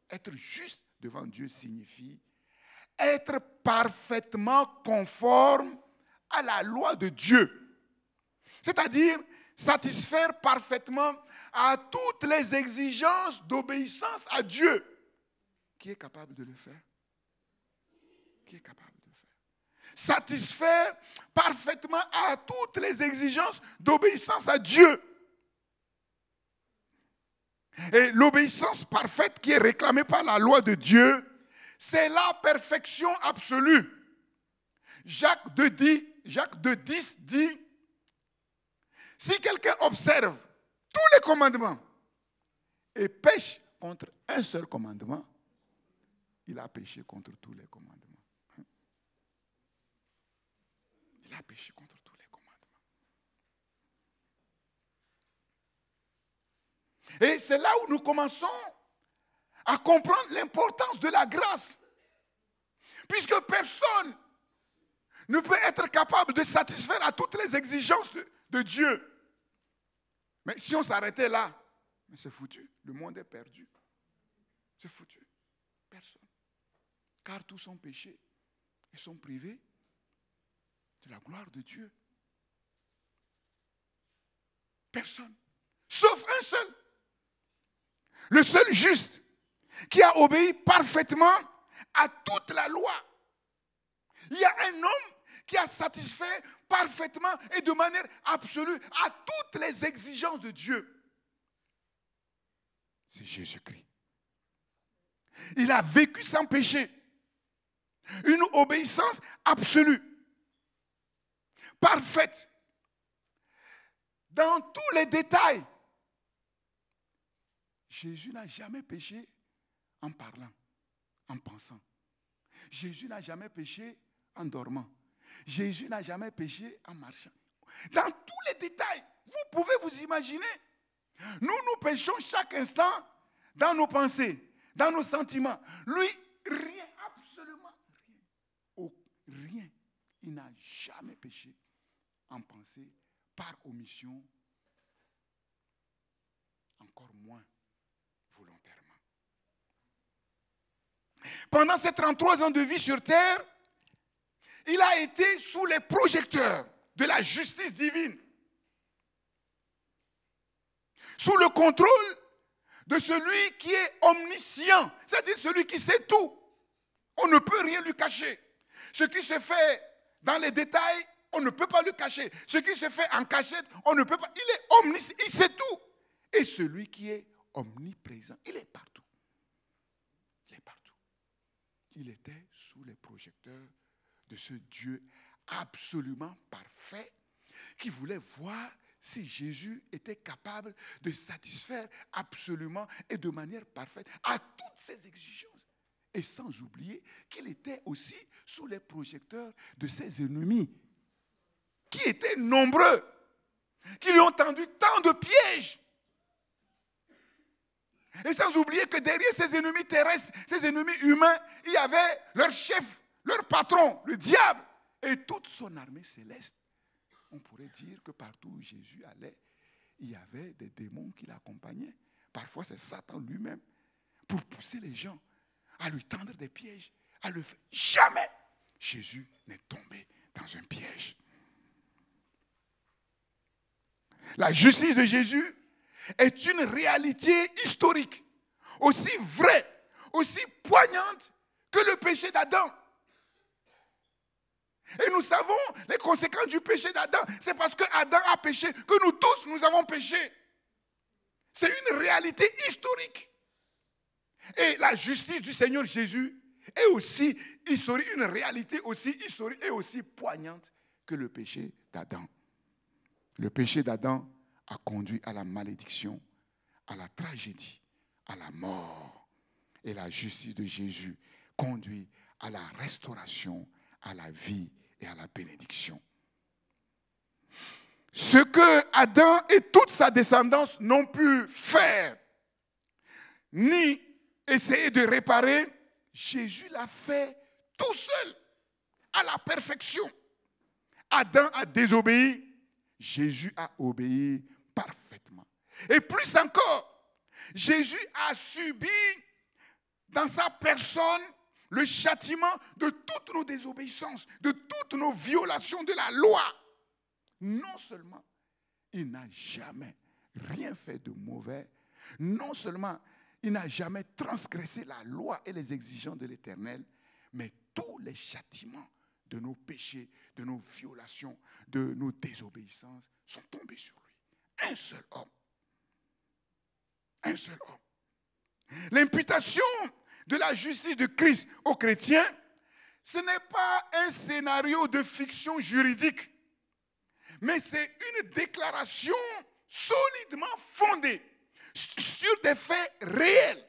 Être juste devant Dieu signifie être parfaitement conforme à la loi de Dieu. C'est-à-dire satisfaire parfaitement à toutes les exigences d'obéissance à Dieu. Qui est capable de le faire? Qui est capable de le faire? Satisfaire parfaitement à toutes les exigences d'obéissance à Dieu. Et l'obéissance parfaite qui est réclamée par la loi de Dieu, c'est la perfection absolue. Jacques 2,10 dit, si quelqu'un observe tous les commandements et pêche contre un seul commandement, il a péché contre tous les commandements. Il a péché contre tous les commandements. Et c'est là où nous commençons à comprendre l'importance de la grâce. Puisque personne ne peut être capable de satisfaire à toutes les exigences de Dieu. Mais si on s'arrêtait là, c'est foutu. Le monde est perdu. C'est foutu. Personne. Car tous sont péchés et sont privés de la gloire de Dieu. Personne. Sauf un seul. Le seul juste qui a obéi parfaitement à toute la loi. Il y a un homme qui a satisfait parfaitement et de manière absolue à toutes les exigences de Dieu. C'est Jésus-Christ. Il a vécu sans péché. Une obéissance absolue, parfaite, dans tous les détails. Jésus n'a jamais péché en parlant, en pensant. Jésus n'a jamais péché en dormant. Jésus n'a jamais péché en marchant. Dans tous les détails, vous pouvez vous imaginer. Nous péchons chaque instant dans nos pensées, dans nos sentiments. Lui, rien, absolument rien. Oh, rien. Il n'a jamais péché en pensée, par omission, encore moins volontairement. Pendant ces 33 ans de vie sur terre, il a été sous les projecteurs de la justice divine, sous le contrôle de celui qui est omniscient, c'est-à-dire celui qui sait tout. On ne peut rien lui cacher. Ce qui se fait dans les détails, on ne peut pas le cacher. Ce qui se fait en cachette, on ne peut pas. Il est omniscient, il sait tout. Et celui qui est omniprésent, il est partout. Il est partout. Il était sous les projecteurs de ce Dieu absolument parfait qui voulait voir si Jésus était capable de satisfaire absolument et de manière parfaite à toutes ses exigences. Et sans oublier qu'il était aussi sous les projecteurs de ses ennemis, qui étaient nombreux, qui lui ont tendu tant de pièges. Et sans oublier que derrière ces ennemis terrestres, ces ennemis humains, il y avait leur chef, leur patron, le diable, et toute son armée céleste. On pourrait dire que partout où Jésus allait, il y avait des démons qui l'accompagnaient. Parfois, c'est Satan lui-même, pour pousser les gens à lui tendre des pièges, à le faire. Jamais Jésus n'est tombé dans un piège. La justice de Jésus est une réalité historique, aussi vraie, aussi poignante que le péché d'Adam. Et nous savons les conséquences du péché d'Adam. C'est parce que Adam a péché que nous tous, nous avons péché. C'est une réalité historique. Et la justice du Seigneur Jésus est aussi historique, une réalité aussi historique et aussi poignante que le péché d'Adam. Le péché d'Adam a conduit à la malédiction, à la tragédie, à la mort. Et la justice de Jésus conduit à la restauration, à la vie et à la bénédiction. Ce que Adam et toute sa descendance n'ont pu faire, ni essayer de réparer, Jésus l'a fait tout seul, à la perfection. Adam a désobéi, Jésus a obéi parfaitement. Et plus encore, Jésus a subi dans sa personne le châtiment de toutes nos désobéissances, de toutes nos violations de la loi. Non seulement il n'a jamais rien fait de mauvais, non seulement il n'a jamais transgressé la loi et les exigences de l'Éternel, mais tous les châtiments de nos péchés, de nos violations, de nos désobéissances sont tombés sur lui. Un seul homme. Un seul homme. L'imputation de la justice de Christ aux chrétiens, ce n'est pas un scénario de fiction juridique, mais c'est une déclaration solidement fondée sur des faits réels,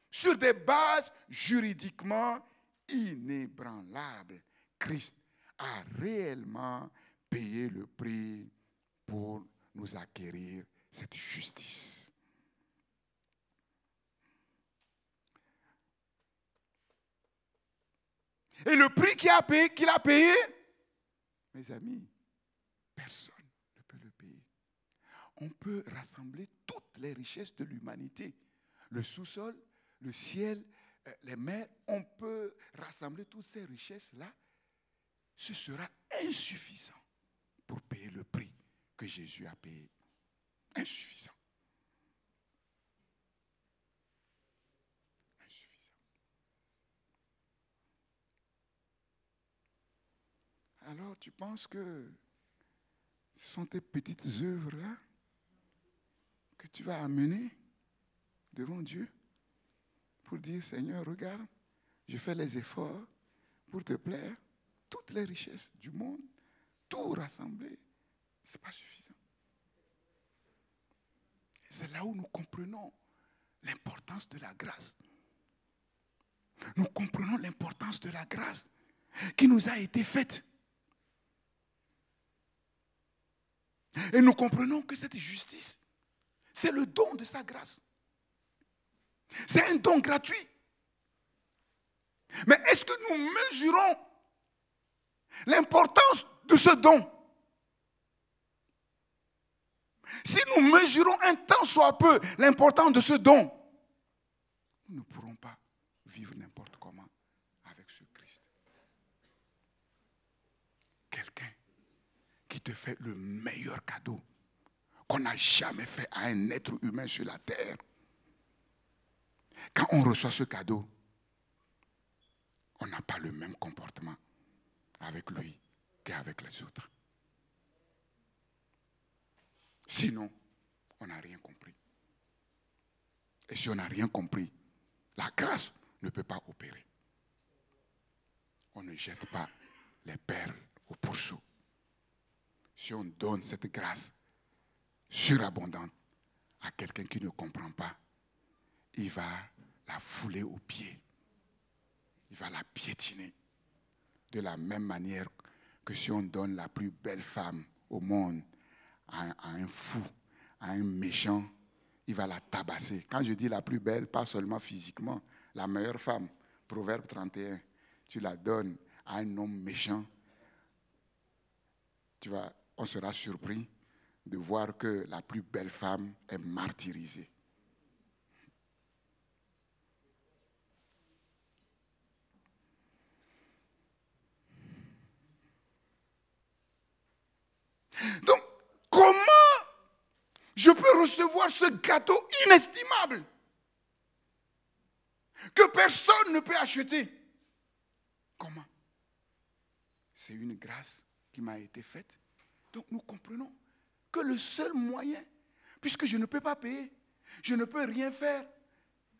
sur des bases juridiquement inébranlables. Christ a réellement payé le prix pour nous acquérir cette justice. Et le prix qu'il a payé, mes amis, personne ne peut le payer. On peut rassembler toutes les richesses de l'humanité, le sous-sol, le ciel, les mers, on peut rassembler toutes ces richesses-là. Ce sera insuffisant pour payer le prix que Jésus a payé. Insuffisant. Alors tu penses que ce sont tes petites œuvres-là que tu vas amener devant Dieu pour dire, Seigneur, regarde, je fais les efforts pour te plaire, toutes les richesses du monde, tout rassemblé, ce n'est pas suffisant. C'est là où nous comprenons l'importance de la grâce. Nous comprenons l'importance de la grâce qui nous a été faite. Et nous comprenons que cette justice, c'est le don de sa grâce. C'est un don gratuit. Mais est-ce que nous mesurons l'importance de ce don? Si nous mesurons un tant soit peu l'importance de ce don, nous ne pourrons pas vivre n'importe comment avec ce Christ. Quelqu'un qui te fait le meilleur cadeau qu'on n'a jamais fait à un être humain sur la terre. Quand on reçoit ce cadeau, on n'a pas le même comportement avec lui qu'avec les autres. Sinon, on n'a rien compris. Et si on n'a rien compris, la grâce ne peut pas opérer. On ne jette pas les perles au pourceau. Si on donne cette grâce surabondante à quelqu'un qui ne comprend pas, il va la fouler aux pieds. Il va la piétiner. De la même manière que si on donne la plus belle femme au monde à un fou, à un méchant, il va la tabasser. Quand je dis la plus belle, pas seulement physiquement, la meilleure femme, Proverbe 31, tu la donnes à un homme méchant, on sera surpris de voir que la plus belle femme est martyrisée. Donc, comment je peux recevoir ce gâteau inestimable que personne ne peut acheter? Comment? C'est une grâce qui m'a été faite. Donc, nous comprenons que le seul moyen, puisque je ne peux pas payer, je ne peux rien faire,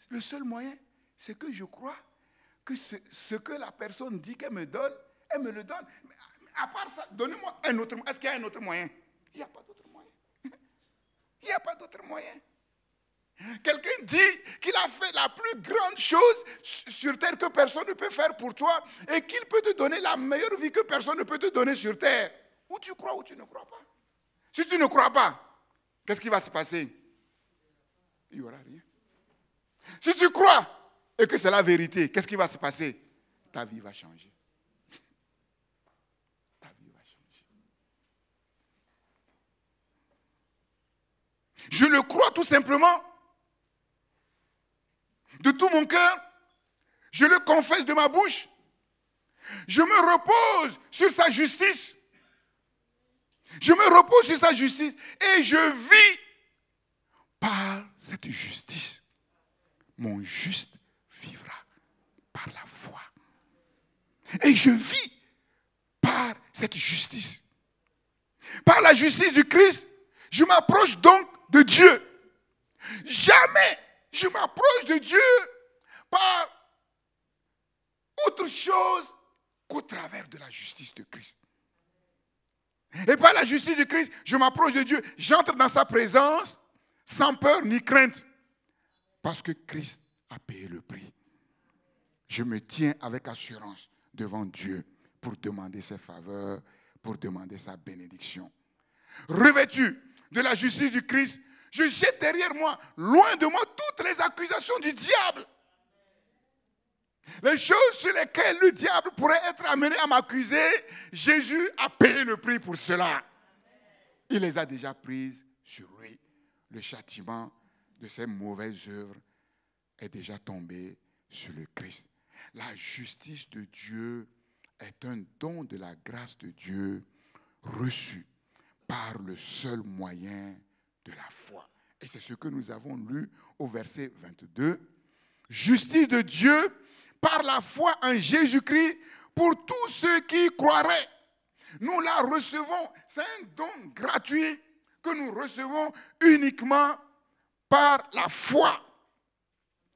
le seul moyen, c'est que je crois que ce que la personne dit qu'elle me donne, elle me le donne. Mais à part ça, donnez-moi un autre moyen. Est-ce qu'il y a un autre moyen? Il n'y a pas d'autre moyen. Il n'y a pas d'autre moyen. Quelqu'un dit qu'il a fait la plus grande chose sur terre que personne ne peut faire pour toi et qu'il peut te donner la meilleure vie que personne ne peut te donner sur terre. Ou tu crois ou tu ne crois pas. Si tu ne crois pas, qu'est-ce qui va se passer? Il n'y aura rien. Si tu crois et que c'est la vérité, qu'est-ce qui va se passer? Ta vie va changer. Ta vie va changer. Je le crois tout simplement. De tout mon cœur, je le confesse de ma bouche. Je me repose sur sa justice. Je me repose sur sa justice et je vis par cette justice. Mon juste vivra par la foi. Et je vis par cette justice. Par la justice du Christ, je m'approche donc de Dieu. Jamais je m'approche de Dieu par autre chose qu'au travers de la justice de Christ. Et par la justice de Christ, je m'approche de Dieu. J'entre dans sa présence sans peur ni crainte. Parce que Christ a payé le prix. Je me tiens avec assurance devant Dieu pour demander ses faveurs, pour demander sa bénédiction. Revêtu de la justice du Christ, je jette derrière moi, loin de moi, toutes les accusations du diable. Les choses sur lesquelles le diable pourrait être amené à m'accuser, Jésus a payé le prix pour cela. Il les a déjà prises sur lui. Le châtiment de ses mauvaises œuvres est déjà tombé sur le Christ. La justice de Dieu est un don de la grâce de Dieu reçu par le seul moyen de la foi. Et c'est ce que nous avons lu au verset 22. Justice de Dieu par la foi en Jésus-Christ pour tous ceux qui croiraient. Nous la recevons. C'est un don gratuit que nous recevons uniquement par la foi.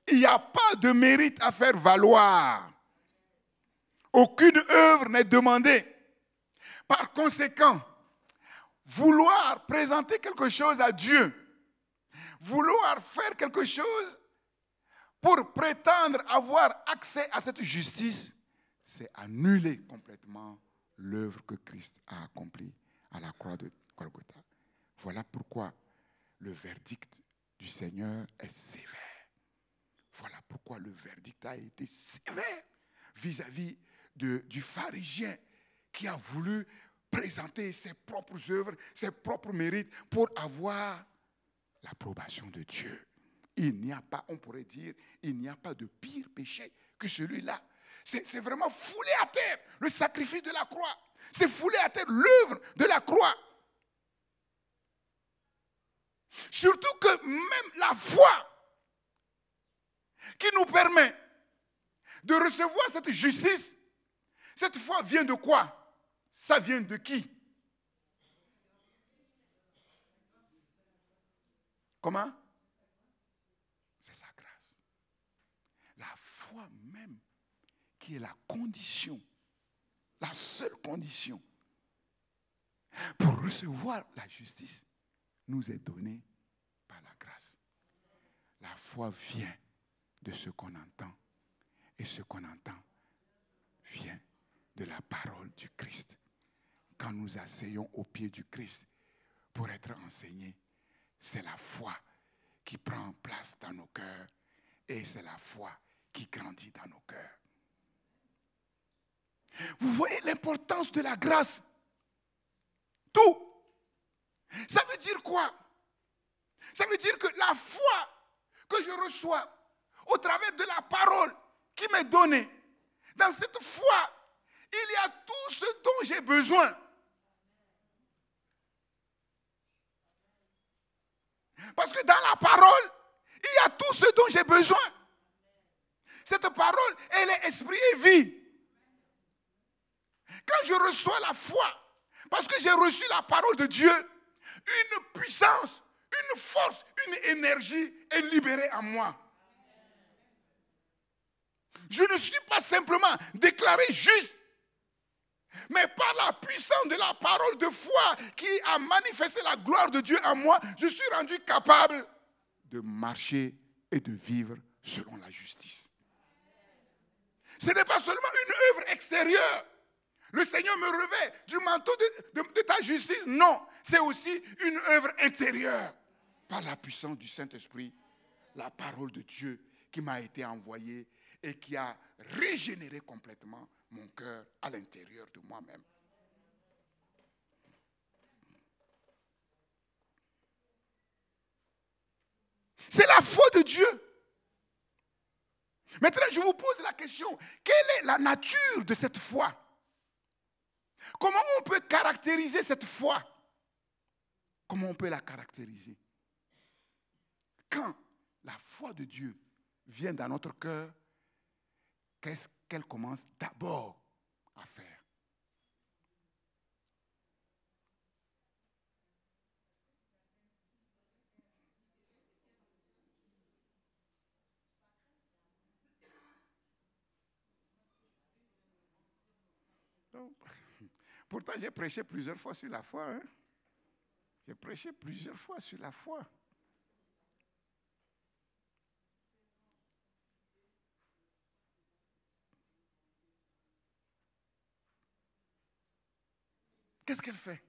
il n'y a pas de mérite à faire valoir. Aucune œuvre n'est demandée. Par conséquent, vouloir présenter quelque chose à Dieu, vouloir faire quelque chose pour prétendre avoir accès à cette justice, c'est annuler complètement l'œuvre que Christ a accomplie à la croix de Golgotha. Voilà pourquoi le verdict du Seigneur est sévère. Voilà pourquoi le verdict a été sévère vis-à-vis du pharisien qui a voulu présenter ses propres œuvres, ses propres mérites pour avoir l'approbation de Dieu. Il n'y a pas, on pourrait dire, il n'y a pas de pire péché que celui-là. C'est vraiment fouler à terre le sacrifice de la croix. C'est fouler à terre l'œuvre de la croix. Surtout que même la foi qui nous permet de recevoir cette justice, cette foi vient de quoi? Ça vient de qui? Comment? C'est sa grâce. La foi même qui est la condition, la seule condition pour recevoir la justice nous est donnée par la grâce. La foi vient de ce qu'on entend et ce qu'on entend vient de la parole du Christ. Quand nous asseyons au pied du Christ pour être enseignés, c'est la foi qui prend place dans nos cœurs et c'est la foi qui grandit dans nos cœurs. Vous voyez l'importance de la grâce. Tout. Ça veut dire quoi? Ça veut dire que la foi que je reçois au travers de la parole qui m'est donnée, dans cette foi, il y a tout ce dont j'ai besoin. Parce que dans la parole, il y a tout ce dont j'ai besoin. Cette parole, elle est esprit et vie. Quand je reçois la foi, parce que j'ai reçu la parole de Dieu, une puissance, une force, une énergie est libérée en moi. Je ne suis pas simplement déclaré juste, mais par la puissance de la parole de foi qui a manifesté la gloire de Dieu en moi, je suis rendu capable de marcher et de vivre selon la justice. Ce n'est pas seulement une œuvre extérieure. Le Seigneur me revêt du manteau de ta justice. Non, c'est aussi une œuvre intérieure. Par la puissance du Saint-Esprit, la parole de Dieu qui m'a été envoyée et qui a régénéré complètement mon cœur à l'intérieur de moi-même. C'est la foi de Dieu. Maintenant, je vous pose la question, quelle est la nature de cette foi? Comment on peut caractériser cette foi? Comment on peut la caractériser? Quand la foi de Dieu vient dans notre cœur, qu'est-ce qu'elle commence d'abord à faire? Pourtant, j'ai prêché plusieurs fois sur la foi. Hein? J'ai prêché plusieurs fois sur la foi. Qu'est-ce qu'elle fait?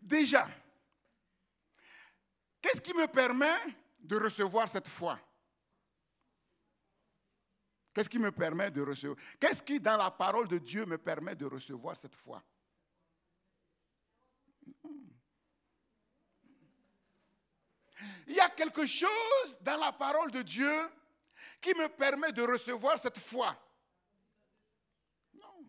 Déjà, qu'est-ce qui me permet de recevoir cette foi? Qu'est-ce qui me permet de recevoir? Qu'est-ce qui, dans la parole de Dieu, me permet de recevoir cette foi? Il y a quelque chose dans la parole de Dieu qui me permet de recevoir cette foi. Non.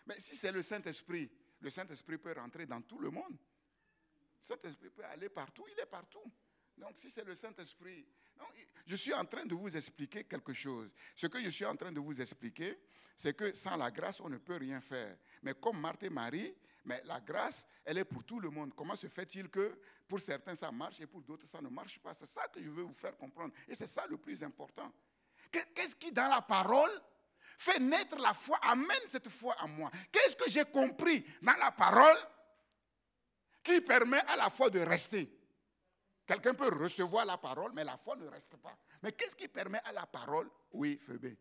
Mais si c'est le Saint-Esprit peut rentrer dans tout le monde. Le Saint-Esprit peut aller partout, il est partout. Donc si c'est le Saint-Esprit... Je suis en train de vous expliquer quelque chose. Ce que je suis en train de vous expliquer, c'est que sans la grâce, on ne peut rien faire. Mais comme Marthe et Marie Mais la grâce, elle est pour tout le monde. Comment se fait-il que pour certains ça marche et pour d'autres ça ne marche pas? C'est ça que je veux vous faire comprendre. Et c'est ça le plus important. Qu'est-ce qui dans la parole fait naître la foi? Amène cette foi à moi. Qu'est-ce que j'ai compris dans la parole qui permet à la foi de rester? Quelqu'un peut recevoir la parole, mais la foi ne reste pas. Mais qu'est-ce qui permet à la parole? Oui, Phoebe.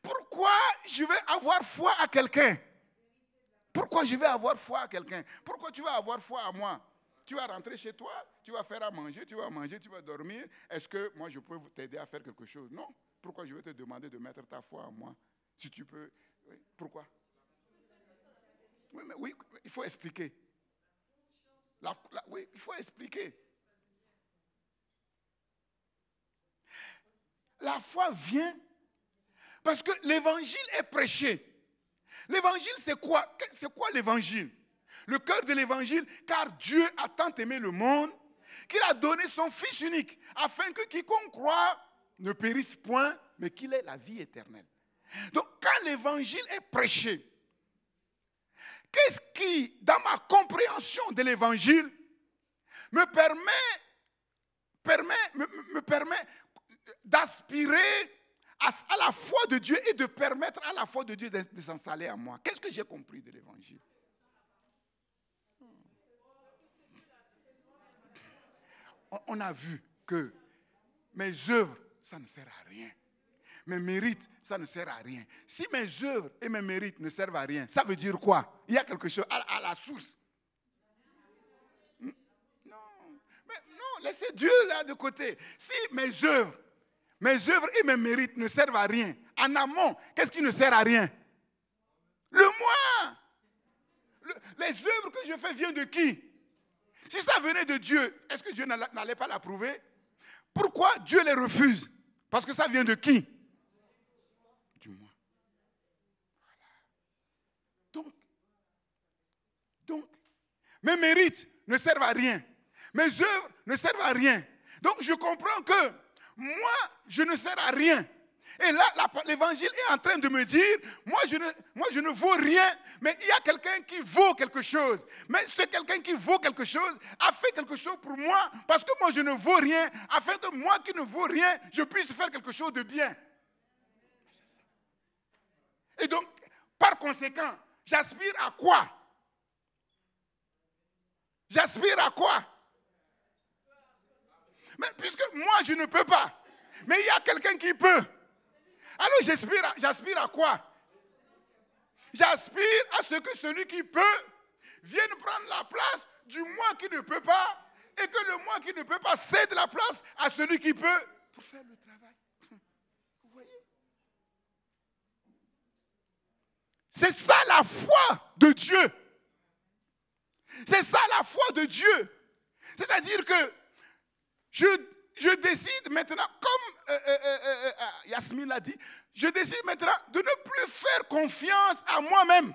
Pourquoi je vais avoir foi à quelqu'un? Pourquoi je vais avoir foi à quelqu'un? Pourquoi tu vas avoir foi à moi? Tu vas rentrer chez toi, tu vas faire à manger, tu vas dormir. Est-ce que moi je peux t'aider à faire quelque chose? Non. Pourquoi je vais te demander de mettre ta foi à moi? Si tu peux. Oui. Pourquoi? Oui, il faut expliquer. Oui, il faut expliquer. La foi vient parce que l'évangile est prêché. L'évangile, c'est quoi? C'est quoi l'évangile? Le cœur de l'évangile, car Dieu a tant aimé le monde qu'il a donné son Fils unique, afin que quiconque croit ne périsse point, mais qu'il ait la vie éternelle. Donc, quand l'évangile est prêché, qu'est-ce qui, dans ma compréhension de l'évangile, me permet d'aspirer à la foi de Dieu et de permettre à la foi de Dieu de s'installer en moi? Qu'est-ce que j'ai compris de l'évangile? On a vu que mes œuvres, ça ne sert à rien. Mes mérites, ça ne sert à rien. Si mes œuvres et mes mérites ne servent à rien, ça veut dire quoi? Il y a quelque chose à la source. Non, mais non, laissez Dieu là de côté. Si mes œuvres et mes mérites ne servent à rien, en amont, qu'est-ce qui ne sert à rien? Le moi. Les œuvres que je fais viennent de qui? Si ça venait de Dieu, est-ce que Dieu n'allait pas l'approuver? Pourquoi Dieu les refuse? Parce que ça vient de qui? Du moi. Voilà. Donc, mes mérites ne servent à rien. Mes œuvres ne servent à rien. Donc, je comprends que moi, je ne sers à rien. Et là, l'évangile est en train de me dire, moi je ne vaux rien, mais il y a quelqu'un qui vaut quelque chose. Mais ce quelqu'un qui vaut quelque chose a fait quelque chose pour moi, parce que moi je ne vaux rien, afin que moi qui ne vaux rien, je puisse faire quelque chose de bien. Et donc, par conséquent, j'aspire à quoi? J'aspire à quoi? Mais puisque moi je ne peux pas, mais il y a quelqu'un qui peut. Alors j'aspire à quoi? J'aspire à ce que celui qui peut vienne prendre la place du moi qui ne peut pas, et que le moi qui ne peut pas cède la place à celui qui peut pour faire le travail. Vous voyez? C'est ça la foi de Dieu. C'est ça la foi de Dieu. C'est-à-dire que je décide maintenant, comme Yasmine l'a dit, je décide maintenant de ne plus faire confiance à moi-même.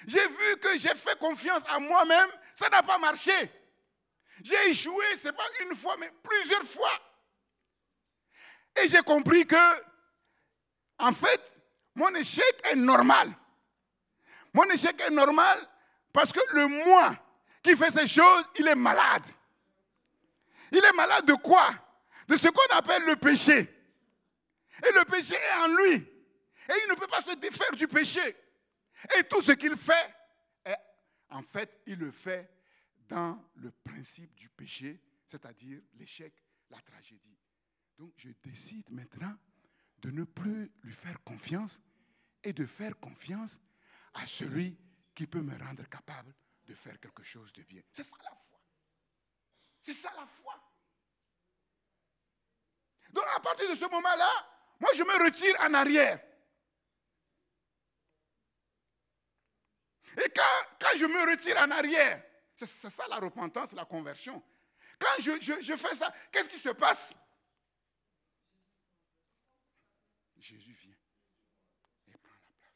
J'ai vu que j'ai fait confiance à moi-même, ça n'a pas marché. J'ai échoué, ce n'est pas une fois, mais plusieurs fois. Et j'ai compris que, en fait, mon échec est normal. Mon échec est normal parce que le moi qui fait ces choses, il est malade. Il est malade de quoi? De ce qu'on appelle le péché. Et le péché est en lui. Et il ne peut pas se défaire du péché. Et tout ce qu'il fait, en fait, il le fait dans le principe du péché, c'est-à-dire l'échec, la tragédie. Donc, je décide maintenant de ne plus lui faire confiance et de faire confiance à celui qui peut me rendre capable de faire quelque chose de bien. C'est ça la foi. C'est ça la foi. Donc, à partir de ce moment-là, moi, je me retire en arrière. Et quand je me retire en arrière, c'est ça la repentance, la conversion. Quand je fais ça, qu'est-ce qui se passe? Jésus vient et prend la place.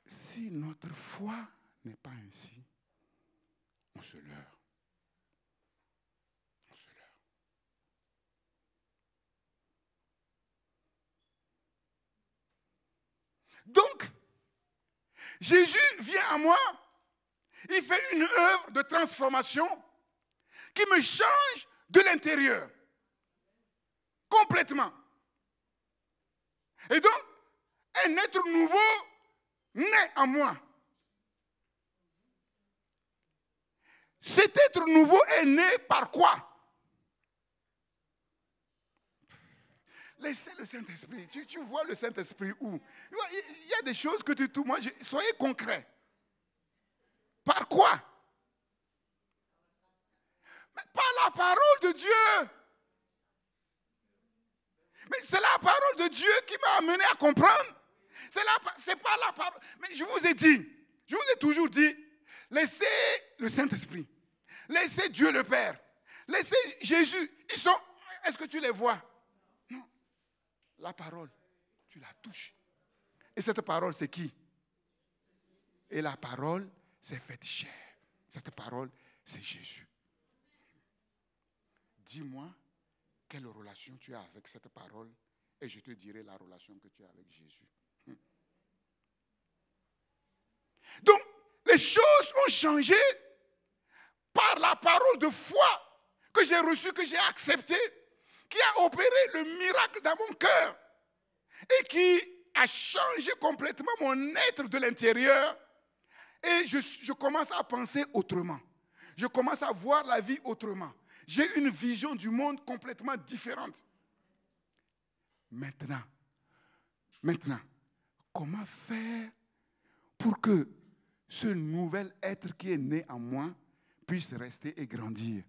Si notre foi n'est pas ainsi, on se leurre. On se leurre. Donc, Jésus vient à moi, il fait une œuvre de transformation qui me change de l'intérieur, complètement. Et donc, un être nouveau naît en moi. Cet être nouveau est né par quoi? Laissez le Saint-Esprit. Tu vois le Saint-Esprit où? Il y a des choses que tu... soyez concret. Par quoi? Mais par la parole de Dieu. Mais c'est la parole de Dieu qui m'a amené à comprendre. C'est pas la parole. Mais je vous ai dit, je vous ai toujours dit, laissez le Saint-Esprit. Laissez Dieu le Père. Laissez Jésus. Est-ce que tu les vois? Non. La parole, tu la touches. Et cette parole, c'est qui? Et la parole, c'est faite chair. Cette parole, c'est Jésus. Dis-moi quelle relation tu as avec cette parole et je te dirai la relation que tu as avec Jésus. Donc, les choses ont changé par la parole de foi que j'ai reçue, que j'ai acceptée, qui a opéré le miracle dans mon cœur et qui a changé complètement mon être de l'intérieur. Et je commence à penser autrement. Je commence à voir la vie autrement. J'ai une vision du monde complètement différente. Maintenant, comment faire pour que ce nouvel être qui est né en moi puisse rester et grandir?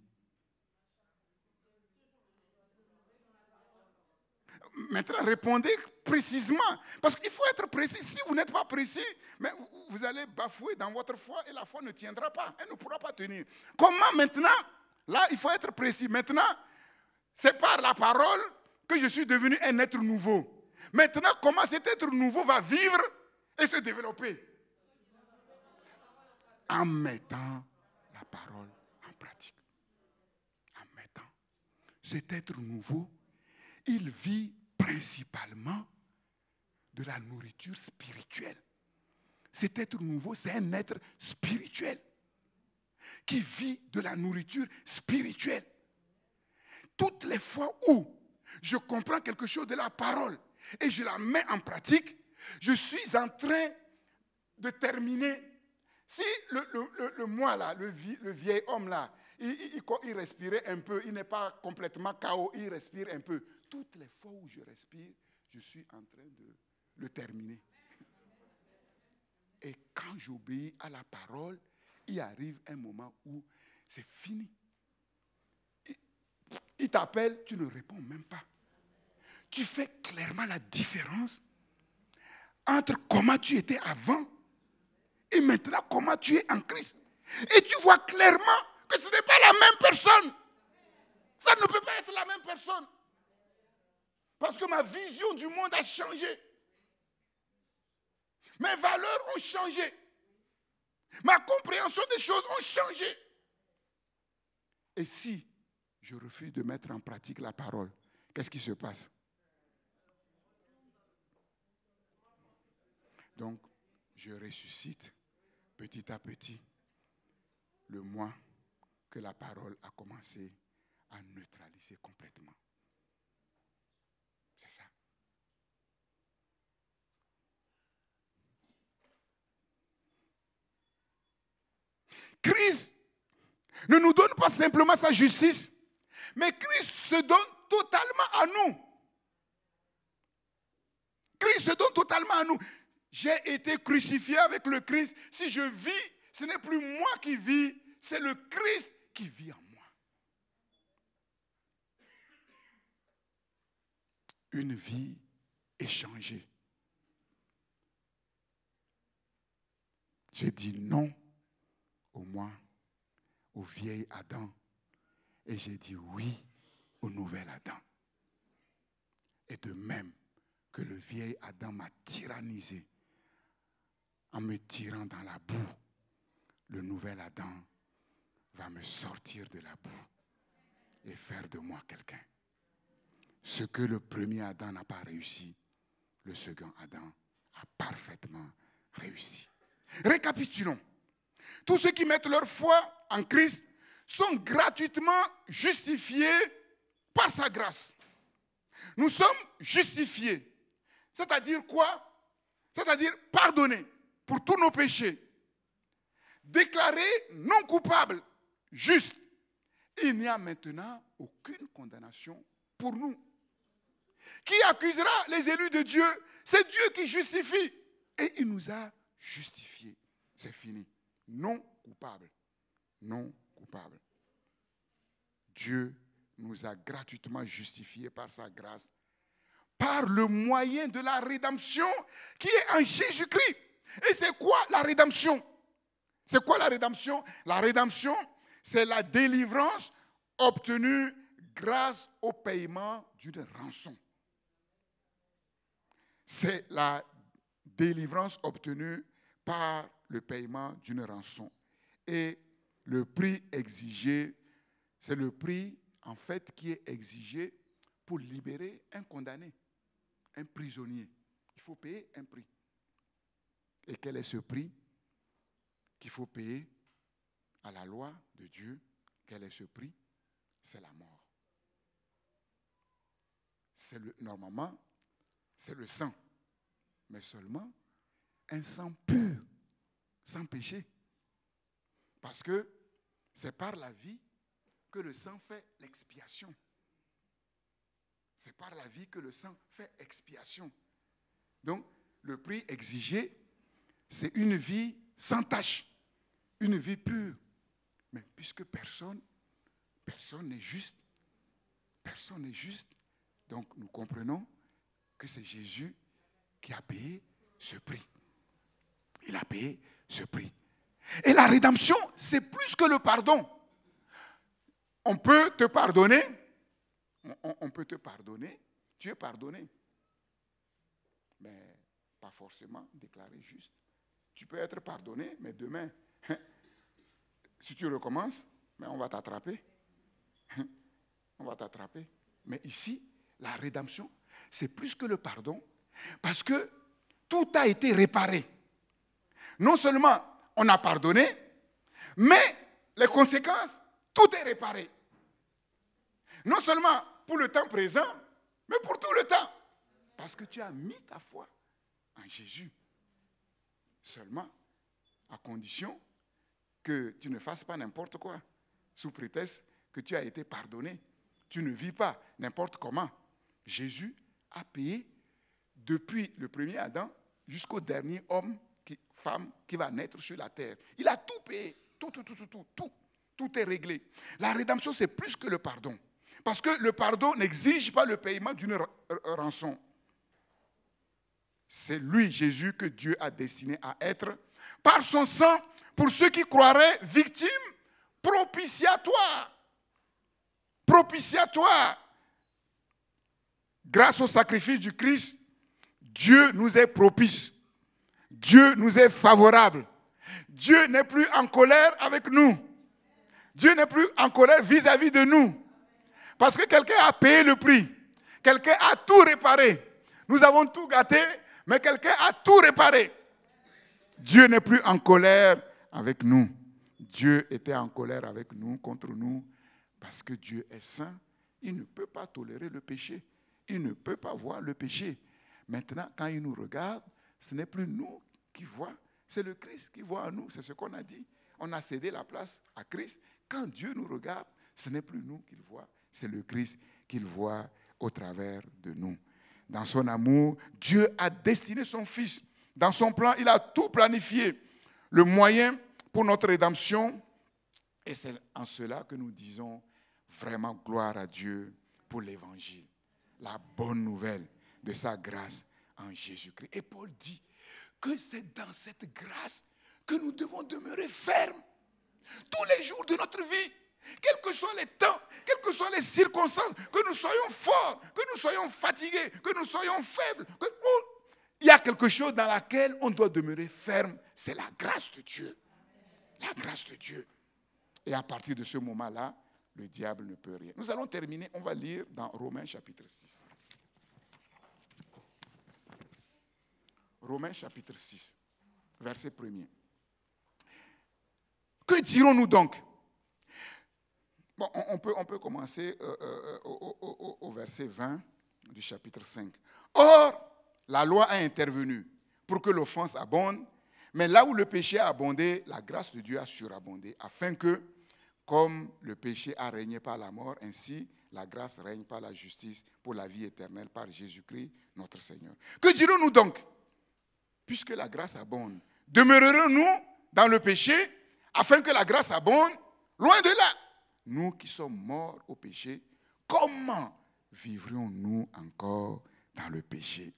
Maintenant, répondez précisément. Parce qu'il faut être précis. Si vous n'êtes pas précis, mais vous allez bafouer dans votre foi et la foi ne tiendra pas. Elle ne pourra pas tenir. Comment maintenant? Là, il faut être précis. Maintenant, c'est par la parole que je suis devenu un être nouveau. Maintenant, comment cet être nouveau va vivre et se développer? En mettant la parole en pratique. En mettant. Cet être nouveau, il vit principalement de la nourriture spirituelle. Cet être nouveau, c'est un être spirituel qui vit de la nourriture spirituelle. Toutes les fois où je comprends quelque chose de la parole et je la mets en pratique, je suis en train de terminer. Si le moi là, le vieil homme là, il respirait un peu, il n'est pas complètement KO, il respire un peu. Toutes les fois où je respire, je suis en train de le terminer. Et quand j'obéis à la parole, il arrive un moment où c'est fini. Il t'appelle, tu ne réponds même pas. Tu fais clairement la différence entre comment tu étais avant et maintenant comment tu es en Christ. Et tu vois clairement que ce n'est pas la même personne. Ça ne peut pas être la même personne. Parce que ma vision du monde a changé. Mes valeurs ont changé. Ma compréhension des choses ont changé. Et si je refuse de mettre en pratique la parole, qu'est-ce qui se passe? Donc, je ressuscite petit à petit le moi que la parole a commencé à neutraliser complètement. C'est ça. Christ ne nous donne pas simplement sa justice, mais Christ se donne totalement à nous. Christ se donne totalement à nous. J'ai été crucifié avec le Christ. Si je vis, ce n'est plus moi qui vis, c'est le Christ qui vit en moi. Une vie échangée. J'ai dit non au moi, au vieil Adam, et j'ai dit oui au nouvel Adam. Et de même que le vieil Adam m'a tyrannisé en me tirant dans la boue, le nouvel Adam va me sortir de la boue et faire de moi quelqu'un. Ce que le premier Adam n'a pas réussi, le second Adam a parfaitement réussi. Récapitulons. Tous ceux qui mettent leur foi en Christ sont gratuitement justifiés par sa grâce. Nous sommes justifiés. C'est-à-dire quoi? C'est-à-dire pardonnés pour tous nos péchés. Déclarés non coupables, justes. Il n'y a maintenant aucune condamnation pour nous. Qui accusera les élus de Dieu? C'est Dieu qui justifie. Et il nous a justifiés. C'est fini. Non coupable. Non coupable. Dieu nous a gratuitement justifiés par sa grâce, par le moyen de la rédemption qui est en Jésus-Christ. Et c'est quoi la rédemption? C'est quoi la rédemption? La rédemption, c'est la délivrance obtenue grâce au paiement d'une rançon. C'est la délivrance obtenue par le paiement d'une rançon. Et le prix exigé, c'est le prix en fait qui est exigé pour libérer un condamné, un prisonnier. Il faut payer un prix. Et quel est ce prix qu'il faut payer à la loi de Dieu? Quel est ce prix? C'est la mort. Normalement, c'est le sang, mais seulement un sang pur, sans péché. Parce que c'est par la vie que le sang fait l'expiation. C'est par la vie que le sang fait expiation. Donc, le prix exigé, c'est une vie sans tache, une vie pure. Mais puisque personne n'est juste, donc nous comprenons que c'est Jésus qui a payé ce prix. Il a payé ce prix. Et la rédemption, c'est plus que le pardon. On peut te pardonner. On peut te pardonner. Tu es pardonné. Mais pas forcément déclaré juste. Tu peux être pardonné, mais demain, si tu recommences, mais on va t'attraper. On va t'attraper. Mais ici, la rédemption, c'est plus que le pardon, parce que tout a été réparé. Non seulement on a pardonné, mais les conséquences, tout est réparé. Non seulement pour le temps présent, mais pour tout le temps. Parce que tu as mis ta foi en Jésus. Seulement, à condition que tu ne fasses pas n'importe quoi, sous prétexte que tu as été pardonné. Tu ne vis pas n'importe comment. Jésus a payé depuis le premier Adam jusqu'au dernier homme, femme qui va naître sur la terre. Il a tout payé. Tout est réglé. La rédemption, c'est plus que le pardon. Parce que le pardon n'exige pas le paiement d'une rançon. C'est lui, Jésus, que Dieu a destiné à être, par son sang, pour ceux qui croiraient, victimes propitiatoires. Propitiatoire. Grâce au sacrifice du Christ, Dieu nous est propice. Dieu nous est favorable. Dieu n'est plus en colère avec nous. Dieu n'est plus en colère vis-à-vis de nous. Parce que quelqu'un a payé le prix. Quelqu'un a tout réparé. Nous avons tout gâté, mais quelqu'un a tout réparé. Dieu n'est plus en colère avec nous. Dieu était en colère avec nous, contre nous, parce que Dieu est saint. Il ne peut pas tolérer le péché. Il ne peut pas voir le péché. Maintenant, quand il nous regarde, ce n'est plus nous qui voit, c'est le Christ qui voit en nous. C'est ce qu'on a dit. On a cédé la place à Christ. Quand Dieu nous regarde, ce n'est plus nous qu'il voit, c'est le Christ qu'il voit au travers de nous. Dans son amour, Dieu a destiné son Fils. Dans son plan, il a tout planifié. Le moyen pour notre rédemption, et c'est en cela que nous disons vraiment gloire à Dieu pour l'évangile. La bonne nouvelle de sa grâce en Jésus-Christ. Et Paul dit que c'est dans cette grâce que nous devons demeurer fermes tous les jours de notre vie. Quels que soient les temps, quelles que soient les circonstances, que nous soyons forts, que nous soyons fatigués, que nous soyons faibles, il y a quelque chose dans laquelle on doit demeurer ferme, c'est la grâce de Dieu. La grâce de Dieu. Et à partir de ce moment-là, le diable ne peut rien. Nous allons terminer, on va lire dans Romains chapitre 6. Romains chapitre 6, verset 1er. Que dirons-nous donc? Bon, on peut commencer au verset 20 du chapitre 5. Or, la loi a intervenu pour que l'offense abonde, mais là où le péché a abondé, la grâce de Dieu a surabondé, afin que, comme le péché a régné par la mort, ainsi la grâce règne par la justice pour la vie éternelle par Jésus-Christ, notre Seigneur. Que dirons-nous donc? Puisque la grâce abonde, demeurerons-nous dans le péché afin que la grâce abonde? Loin de là. Nous qui sommes morts au péché, comment vivrions-nous encore dans le péché?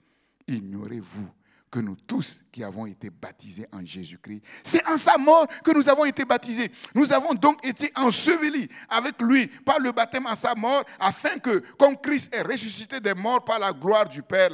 Ignorez-vous que nous tous qui avons été baptisés en Jésus-Christ, c'est en sa mort que nous avons été baptisés. Nous avons donc été ensevelis avec lui par le baptême en sa mort, afin que, comme Christ est ressuscité des morts par la gloire du Père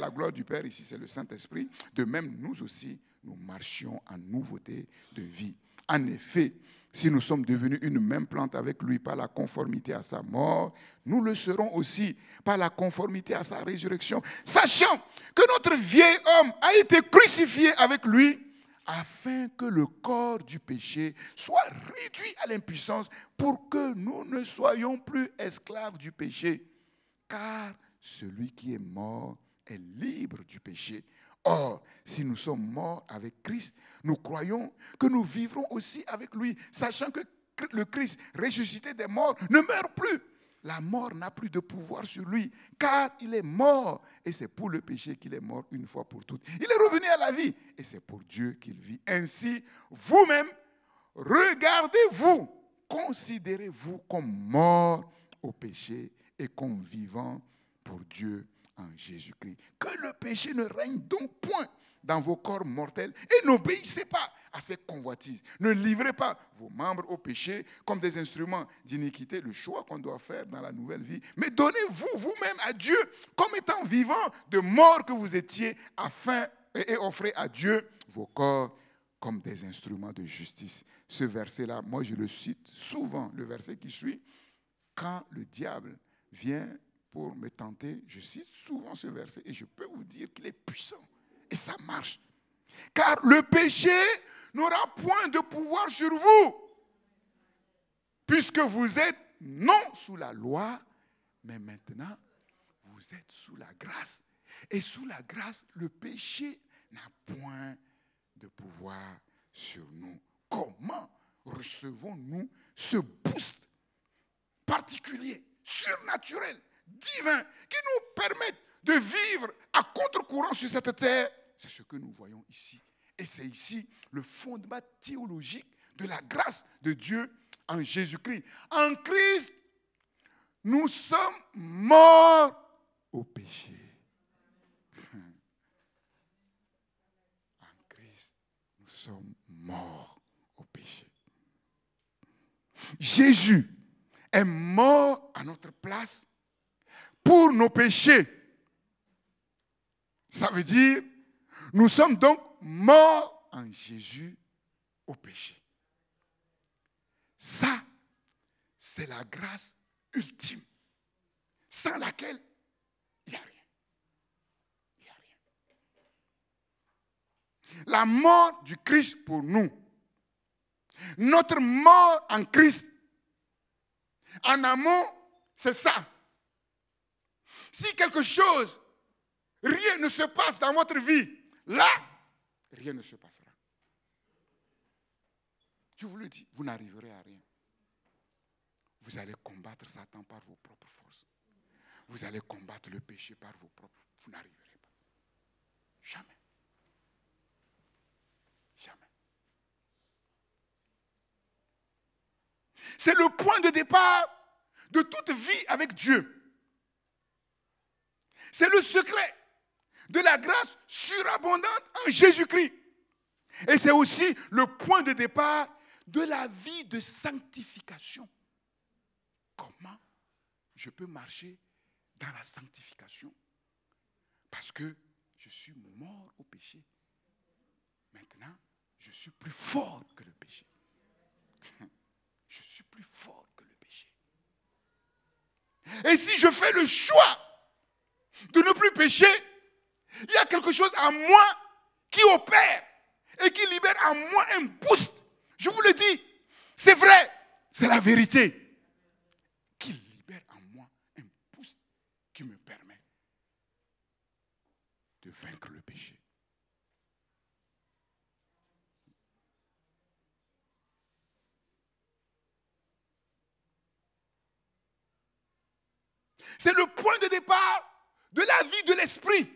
ici c'est le Saint-Esprit, de même nous aussi, nous marchions en nouveauté de vie. En effet, si nous sommes devenus une même plante avec lui par la conformité à sa mort, nous le serons aussi par la conformité à sa résurrection, sachant que notre vieil homme a été crucifié avec lui, afin que le corps du péché soit réduit à l'impuissance, pour que nous ne soyons plus esclaves du péché. Car celui qui est mort est libre du péché. Or, si nous sommes morts avec Christ, nous croyons que nous vivrons aussi avec lui, sachant que le Christ ressuscité des morts ne meurt plus. La mort n'a plus de pouvoir sur lui, car il est mort. Et c'est pour le péché qu'il est mort une fois pour toutes. Il est revenu à la vie, et c'est pour Dieu qu'il vit. Ainsi, vous-même, regardez-vous, considérez-vous comme mort au péché et comme vivant pour Dieu en Jésus-Christ. Que le péché ne règne donc point dans vos corps mortels et n'obéissez pas à ces convoitises. Ne livrez pas vos membres au péché comme des instruments d'iniquité, le choix qu'on doit faire dans la nouvelle vie, mais donnez-vous vous-même à Dieu comme étant vivant de mort que vous étiez, afin et offrez à Dieu vos corps comme des instruments de justice. Ce verset-là, moi je le cite souvent, le verset qui suit, quand le diable vient pour me tenter, je cite souvent ce verset et je peux vous dire qu'il est puissant et ça marche. Car le péché n'aura point de pouvoir sur vous, puisque vous êtes non sous la loi, mais maintenant vous êtes sous la grâce. Et sous la grâce, le péché n'a point de pouvoir sur nous. Comment recevons-nous ce boost particulier, surnaturel, divin, qui nous permet de vivre à contre-courant sur cette terre? C'est ce que nous voyons ici. Et c'est ici le fondement théologique de la grâce de Dieu en Jésus-Christ. En Christ, nous sommes morts au péché. En Christ, nous sommes morts au péché. Jésus est mort à notre place pour nos péchés. Ça veut dire, nous sommes donc morts en Jésus au péché. Ça, c'est la grâce ultime, sans laquelle il n'y a rien. Il n'y a rien. La mort du Christ pour nous, notre mort en Christ, en amont, c'est ça. Si quelque chose, rien ne se passe dans votre vie, là, rien ne se passera. Je vous le dis, vous n'arriverez à rien. Vous allez combattre Satan par vos propres forces. Vous allez combattre le péché par vos propres forces. Vous n'arriverez pas. Jamais. Jamais. C'est le point de départ de toute vie avec Dieu. C'est le secret de la grâce surabondante en Jésus-Christ. Et c'est aussi le point de départ de la vie de sanctification. Comment je peux marcher dans la sanctification? Parce que je suis mort au péché. Maintenant, je suis plus fort que le péché. Et si je fais le choix de ne plus pécher, il y a quelque chose en moi qui opère et qui libère en moi un boost. Je vous le dis, c'est vrai, c'est la vérité. Qui libère en moi un boost qui me permet de vaincre le péché. C'est le point de départ de la vie de l'esprit.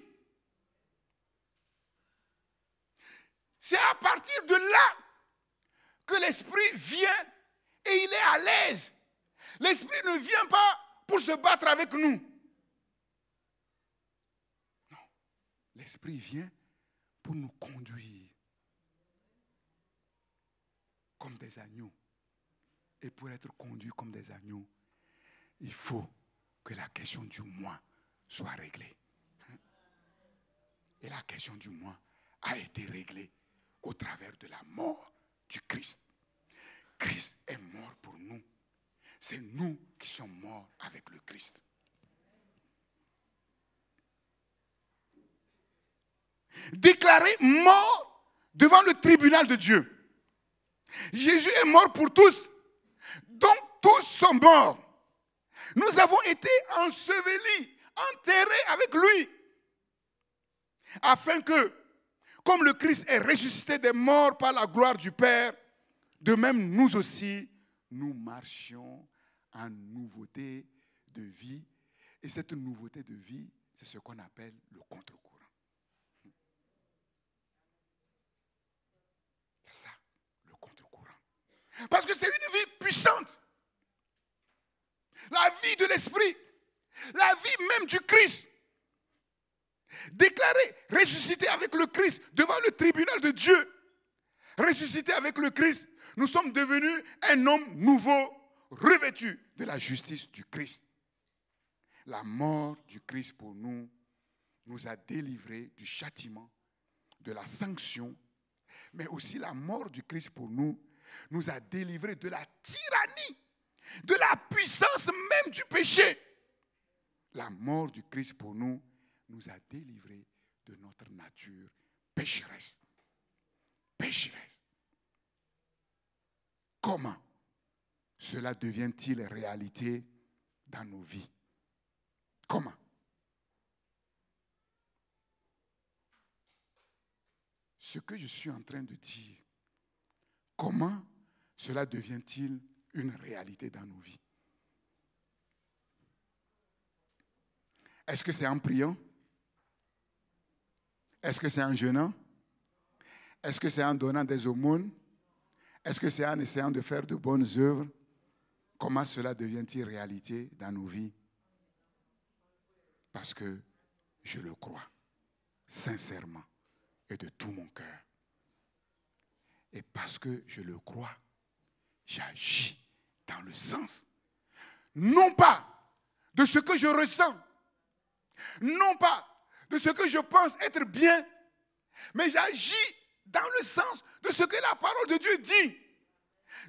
C'est à partir de là que l'esprit vient et il est à l'aise. L'esprit ne vient pas pour se battre avec nous. Non. L'esprit vient pour nous conduire comme des agneaux. Et pour être conduit comme des agneaux, il faut que la question du moi soit réglée. Et la question du moi a été réglée au travers de la mort du Christ. Christ est mort pour nous. C'est nous qui sommes morts avec le Christ. Déclaré mort devant le tribunal de Dieu. Jésus est mort pour tous. Donc tous sont morts. Nous avons été ensevelis, enterrés avec lui. Afin que, comme le Christ est ressuscité des morts par la gloire du Père, de même nous aussi, nous marchions en nouveauté de vie. Et cette nouveauté de vie, c'est ce qu'on appelle le contre-courant. C'est ça, le contre-courant. Parce que c'est une vie puissante. La vie de l'esprit, la vie même du Christ. Déclaré, ressuscité avec le Christ devant le tribunal de Dieu. Ressuscité avec le Christ, nous sommes devenus un homme nouveau, revêtu de la justice du Christ. La mort du Christ pour nous a délivrés du châtiment, de la sanction, mais aussi la mort du Christ pour nous a délivrés de la tyrannie, de la puissance même du péché. La mort du Christ pour nous a délivrés de notre nature pécheresse. Pécheresse. Comment cela devient-il réalité dans nos vies? Comment? Ce que je suis en train de dire, comment cela devient-il une réalité dans nos vies? Est-ce que c'est en priant? Est-ce que c'est en jeûnant? Est-ce que c'est en donnant des aumônes? Est-ce que c'est en essayant de faire de bonnes œuvres? Comment cela devient-il réalité dans nos vies? Parce que je le crois sincèrement et de tout mon cœur. Et parce que je le crois, j'agis dans le sens, non pas de ce que je ressens, non pas de ce que je pense être bien, mais j'agis dans le sens de ce que la parole de Dieu dit.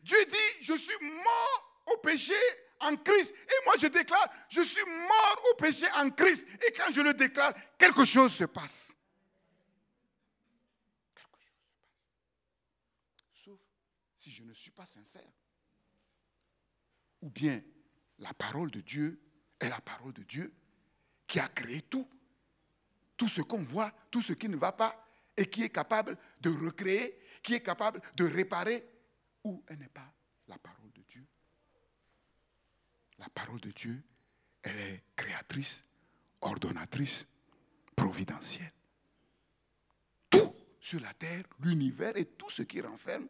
Dieu dit, je suis mort au péché en Christ. Et moi je déclare, je suis mort au péché en Christ. Et quand je le déclare, quelque chose se passe. Quelque chose se passe. Sauf si je ne suis pas sincère. Ou bien la parole de Dieu est la parole de Dieu qui a créé tout. Tout ce qu'on voit, tout ce qui ne va pas, et qui est capable de recréer, qui est capable de réparer, ou elle n'est pas la parole de Dieu. La parole de Dieu, elle est créatrice, ordonnatrice, providentielle. Tout sur la terre, l'univers et tout ce qui renferme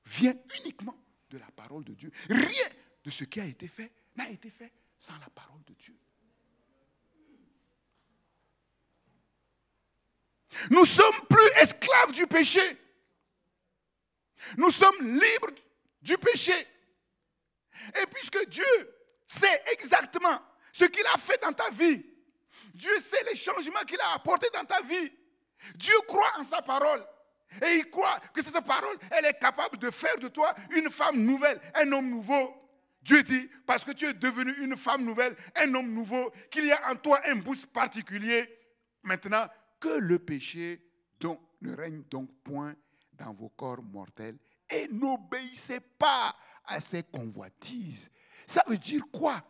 vient uniquement de la parole de Dieu. Rien de ce qui a été fait n'a été fait sans la parole de Dieu. Nous ne sommes plus esclaves du péché. Nous sommes libres du péché. Et puisque Dieu sait exactement ce qu'il a fait dans ta vie, Dieu sait les changements qu'il a apportés dans ta vie, Dieu croit en sa parole. Et il croit que cette parole, elle est capable de faire de toi une femme nouvelle, un homme nouveau. Dieu dit, parce que tu es devenu une femme nouvelle, un homme nouveau, qu'il y a en toi un boost particulier, maintenant, que le péché ne règne donc point dans vos corps mortels et n'obéissez pas à ses convoitises. Ça veut dire quoi?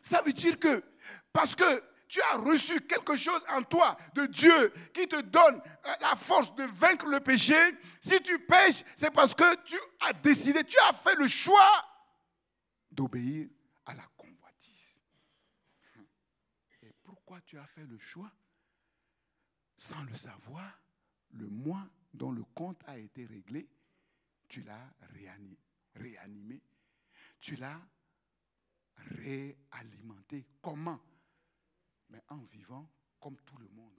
Ça veut dire que, parce que tu as reçu quelque chose en toi de Dieu qui te donne la force de vaincre le péché, si tu pêches, c'est parce que tu as décidé, tu as fait le choix d'obéir à la convoitise. Et pourquoi tu as fait le choix? Sans le savoir, le mois dont le compte a été réglé, tu l'as réanimé, tu l'as réalimenté. Comment? Mais en vivant comme tout le monde,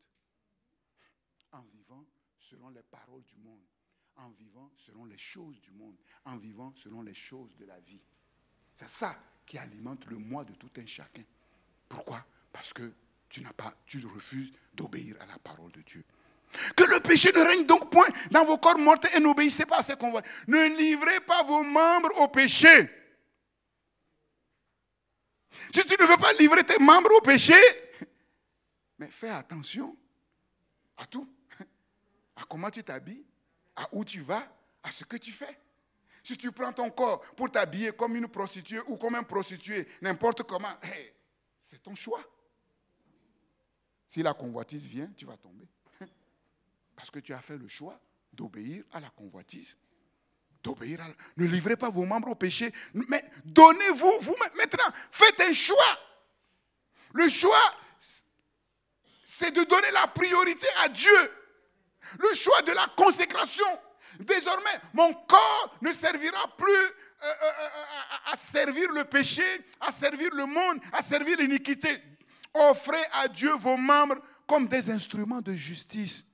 en vivant selon les paroles du monde, en vivant selon les choses du monde, en vivant selon les choses de la vie. C'est ça qui alimente le moi de tout un chacun. Pourquoi? Parce que tu refuses d'obéir à la parole de Dieu. Que le péché ne règne donc point dans vos corps mortels et n'obéissez pas à ses convoitises. Ne livrez pas vos membres au péché. Si tu ne veux pas livrer tes membres au péché, mais fais attention à tout. À comment tu t'habilles, à où tu vas, à ce que tu fais. Si tu prends ton corps pour t'habiller comme une prostituée ou comme un prostitué, n'importe comment, c'est ton choix. Si la convoitise vient, tu vas tomber. Parce que tu as fait le choix d'obéir à la convoitise. Ne livrez pas vos membres au péché, mais donnez-vous vous-même. Maintenant, faites un choix. Le choix, c'est de donner la priorité à Dieu. Le choix de la consécration. Désormais, mon corps ne servira plus à servir le péché, à servir le monde, à servir l'iniquité. Offrez à Dieu vos membres comme des instruments de justice.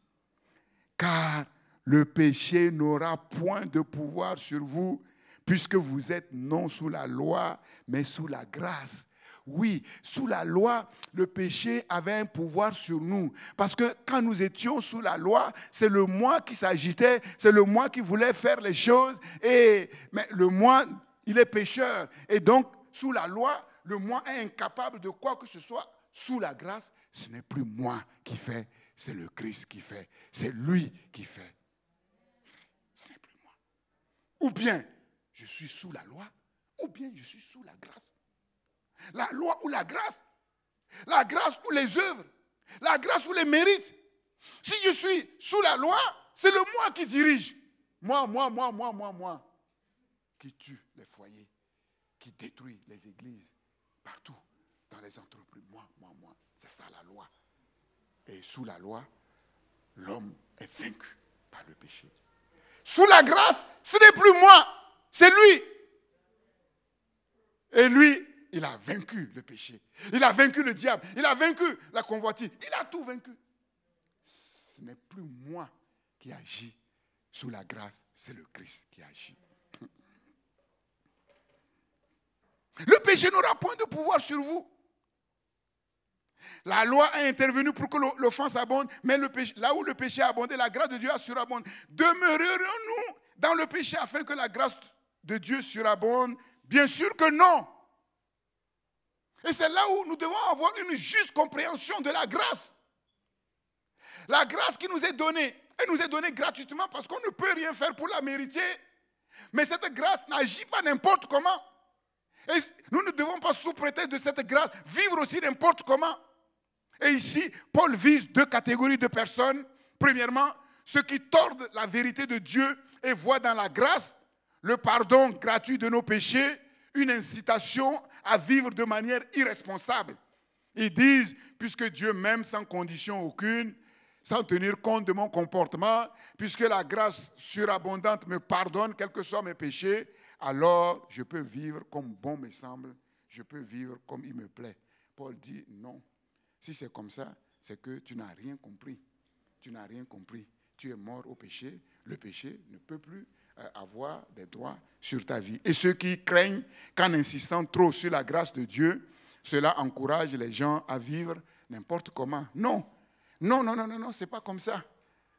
Car le péché n'aura point de pouvoir sur vous, puisque vous êtes non sous la loi, mais sous la grâce. Oui, sous la loi, le péché avait un pouvoir sur nous. Parce que quand nous étions sous la loi, c'est le moi qui s'agitait, c'est le moi qui voulait faire les choses. Mais le moi, il est pécheur. Et donc, sous la loi, le moi est incapable de quoi que ce soit. Sous la grâce, ce n'est plus moi qui fais, c'est le Christ qui fait. C'est lui qui fait. Ce n'est plus moi. Ou bien, je suis sous la loi, ou bien je suis sous la grâce. La loi ou la grâce ou les œuvres, la grâce ou les mérites. Si je suis sous la loi, c'est le moi qui dirige. Moi, qui tue les foyers, qui détruit les églises, partout, dans les entreprises. Moi. C'est ça la loi. Et sous la loi, l'homme est vaincu par le péché. Sous la grâce, ce n'est plus moi, c'est lui. Et lui, il a vaincu le péché. Il a vaincu le diable. Il a vaincu la convoitise. Il a tout vaincu. Ce n'est plus moi qui agis sous la grâce, c'est le Christ qui agit. Le péché n'aura point de pouvoir sur vous. La loi a intervenu pour que l'offense abonde, mais là où le péché a abondé, la grâce de Dieu a surabondé. Demeurerons-nous dans le péché afin que la grâce de Dieu surabonde? Bien sûr que non. Et c'est là où nous devons avoir une juste compréhension de la grâce. La grâce qui nous est donnée, elle nous est donnée gratuitement parce qu'on ne peut rien faire pour la mériter. Mais cette grâce n'agit pas n'importe comment. Et nous ne devons pas, sous prétexte de cette grâce, vivre aussi n'importe comment. Et ici, Paul vise deux catégories de personnes. Premièrement, ceux qui tordent la vérité de Dieu et voient dans la grâce le pardon gratuit de nos péchés, une incitation à vivre de manière irresponsable. Ils disent, puisque Dieu m'aime sans condition aucune, sans tenir compte de mon comportement, puisque la grâce surabondante me pardonne, quels que soient mes péchés, alors je peux vivre comme bon me semble, je peux vivre comme il me plaît. Paul dit non. Si c'est comme ça, c'est que tu n'as rien compris. Tu n'as rien compris. Tu es mort au péché. Le péché ne peut plus avoir des droits sur ta vie. Et ceux qui craignent qu'en insistant trop sur la grâce de Dieu, cela encourage les gens à vivre n'importe comment. Non, c'est pas comme ça.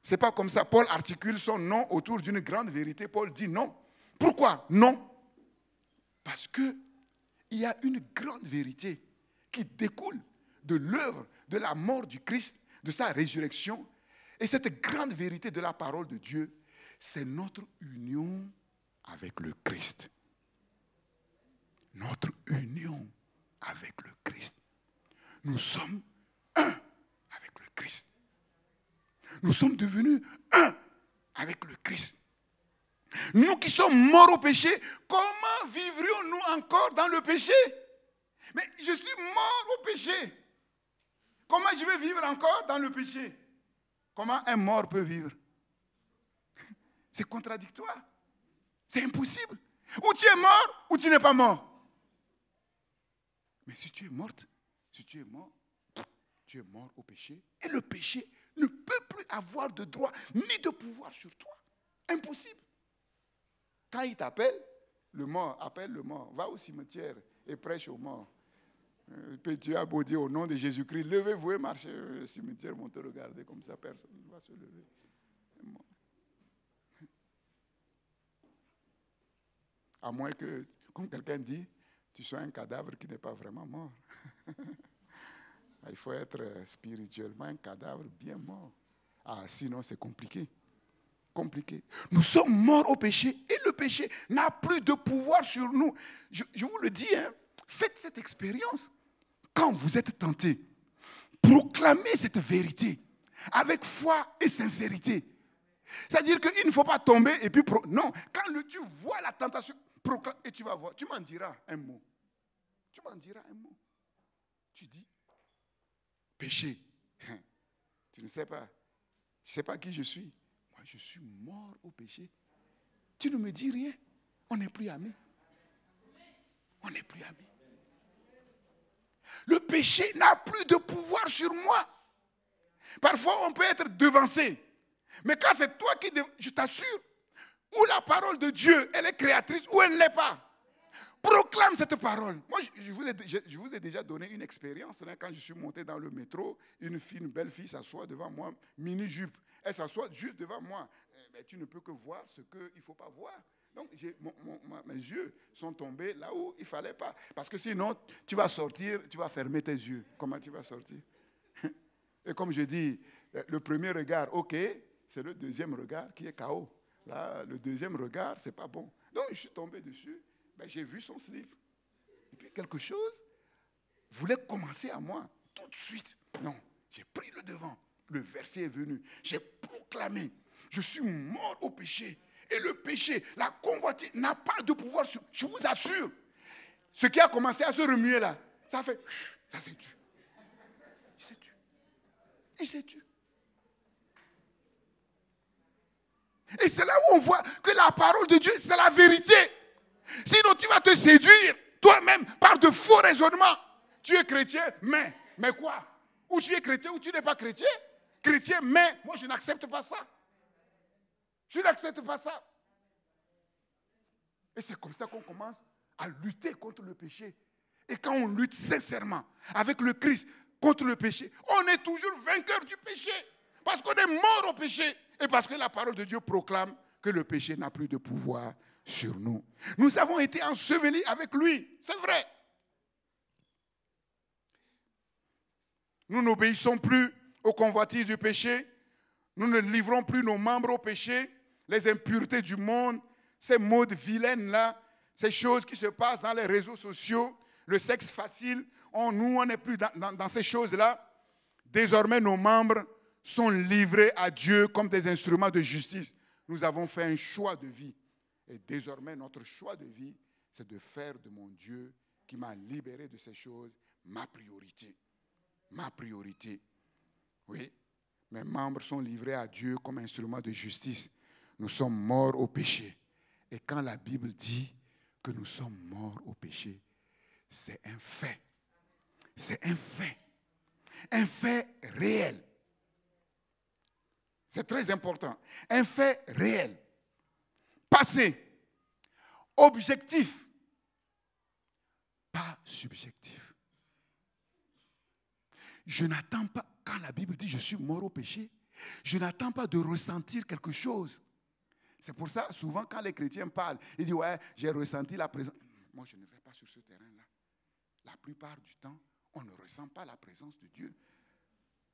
C'est pas comme ça. Paul articule son non autour d'une grande vérité. Paul dit non. Pourquoi non? Parce que il y a une grande vérité qui découle de l'œuvre, de la mort du Christ, de sa résurrection. Et cette grande vérité de la parole de Dieu, c'est notre union avec le Christ. Notre union avec le Christ. Nous sommes un avec le Christ. Nous sommes devenus un avec le Christ. Nous qui sommes morts au péché, comment vivrions-nous encore dans le péché? Mais je suis mort au péché. Comment je vais vivre encore dans le péché? Comment un mort peut vivre? C'est contradictoire. C'est impossible. Ou tu es mort, ou tu n'es pas mort. Mais si tu es morte, si tu es mort, tu es mort au péché. Et le péché ne peut plus avoir de droit ni de pouvoir sur toi. Impossible. Quand il t'appelle, le mort, appelle le mort. Va au cimetière et prêche aux morts. Puis tu as beau dire au nom de Jésus-Christ, levez-vous et marchez. Le cimetière vont te regarder comme ça, personne ne va se lever. À moins que, comme quelqu'un dit, tu sois un cadavre qui n'est pas vraiment mort. Il faut être spirituellement un cadavre bien mort. Ah, sinon c'est compliqué. Compliqué. Nous sommes morts au péché et le péché n'a plus de pouvoir sur nous. Je vous le dis, hein, faites cette expérience. Quand vous êtes tenté, proclamez cette vérité avec foi et sincérité. C'est-à-dire qu'il ne faut pas tomber et puis... Non, quand tu vois la tentation, proclame et tu vas voir. Tu m'en diras un mot. Tu m'en diras un mot. Tu dis, péché. Tu ne sais pas. Tu ne sais pas qui je suis. Moi, je suis mort au péché. Tu ne me dis rien. On n'est plus amis. On n'est plus amis. Le péché n'a plus de pouvoir sur moi. Parfois, on peut être devancé. Mais quand c'est toi qui... Je t'assure, ou la parole de Dieu, elle est créatrice, ou elle ne l'est pas. Proclame cette parole. Moi, je vous ai déjà donné une expérience. Là, quand je suis monté dans le métro, une belle fille s'assoit devant moi, mini-jupe. Elle s'assoit juste devant moi. Mais tu ne peux que voir ce qu'il ne faut pas voir. Donc, mes yeux sont tombés là où il ne fallait pas. Parce que sinon, tu vas sortir, tu vas fermer tes yeux. Comment tu vas sortir? Et comme je dis, le premier regard, ok, c'est le deuxième regard qui est KO. Là, le deuxième regard, ce n'est pas bon. Donc, je suis tombé dessus. Ben, j'ai vu son slip. Et puis, quelque chose voulait commencer à moi. Tout de suite. Non, j'ai pris le devant. Le verset est venu. J'ai proclamé. Je suis mort au péché. Et le péché, la convoitise, n'a pas de pouvoir sur... Je vous assure. Ce qui a commencé à se remuer là, ça fait... Ça s'est tué. Il s'est tué. Il s'est tué. Et c'est là où on voit que la parole de Dieu, c'est la vérité. Sinon, tu vas te séduire toi-même par de faux raisonnements. Tu es chrétien, mais quoi? Ou tu es chrétien ou tu n'es pas chrétien. Chrétien, mais moi, je n'accepte pas ça. Je n'accepte pas ça. Et c'est comme ça qu'on commence à lutter contre le péché. Et quand on lutte sincèrement avec le Christ contre le péché, on est toujours vainqueur du péché. Parce qu'on est mort au péché. Et parce que la parole de Dieu proclame que le péché n'a plus de pouvoir sur nous. Nous avons été ensevelis avec lui. C'est vrai. Nous n'obéissons plus aux convoitises du péché. Nous ne livrons plus nos membres au péché. Les impuretés du monde, ces modes vilaines-là, ces choses qui se passent dans les réseaux sociaux, le sexe facile, on n'est plus dans ces choses-là. Désormais, nos membres sont livrés à Dieu comme des instruments de justice. Nous avons fait un choix de vie. Et désormais, notre choix de vie, c'est de faire de mon Dieu, qui m'a libéré de ces choses, ma priorité. Ma priorité. Oui, mes membres sont livrés à Dieu comme instruments de justice. Nous sommes morts au péché. Et quand la Bible dit que nous sommes morts au péché, c'est un fait. C'est un fait. Un fait réel. C'est très important. Un fait réel. Passé. Objectif. Pas subjectif. Je n'attends pas, quand la Bible dit je suis mort au péché, je n'attends pas de ressentir quelque chose. C'est pour ça, souvent, quand les chrétiens parlent, ils disent, ouais, j'ai ressenti la présence. Moi, je ne vais pas sur ce terrain-là. la plupart du temps, on ne ressent pas la présence de Dieu.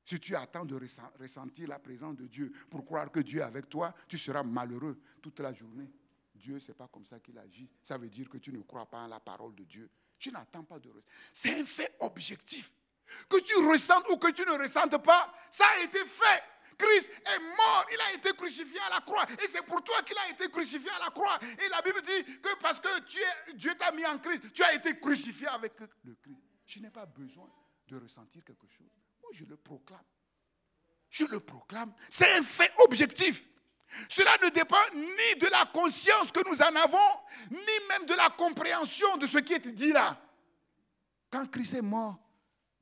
Si tu attends de ressentir la présence de Dieu pour croire que Dieu est avec toi, tu seras malheureux toute la journée. Dieu, ce n'est pas comme ça qu'il agit. Ça veut dire que tu ne crois pas en la parole de Dieu. Tu n'attends pas de ressentir. C'est un fait objectif. Que tu ressentes ou que tu ne ressentes pas, ça a été fait. Christ est mort, il a été crucifié à la croix. Et c'est pour toi qu'il a été crucifié à la croix. Et la Bible dit que parce que Dieu t'a mis en Christ, tu as été crucifié avec le Christ. Je n'ai pas besoin de ressentir quelque chose. Moi, je le proclame. Je le proclame. C'est un fait objectif. Cela ne dépend ni de la conscience que nous en avons, ni même de la compréhension de ce qui est dit là. Quand Christ est mort,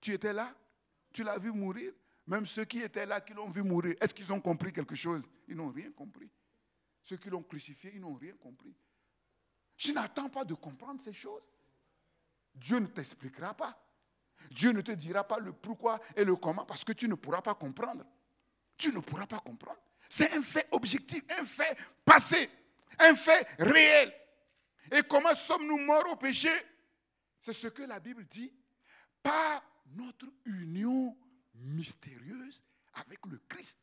tu étais là? Tu l'as vu mourir? Même ceux qui étaient là, qui l'ont vu mourir, est-ce qu'ils ont compris quelque chose? Ils n'ont rien compris. Ceux qui l'ont crucifié, ils n'ont rien compris. Je n'attends pas de comprendre ces choses. Dieu ne t'expliquera pas. Dieu ne te dira pas le pourquoi et le comment parce que tu ne pourras pas comprendre. Tu ne pourras pas comprendre. C'est un fait objectif, un fait passé, un fait réel. Et comment sommes-nous morts au péché? C'est ce que la Bible dit. Par notre union mystérieuse avec le Christ.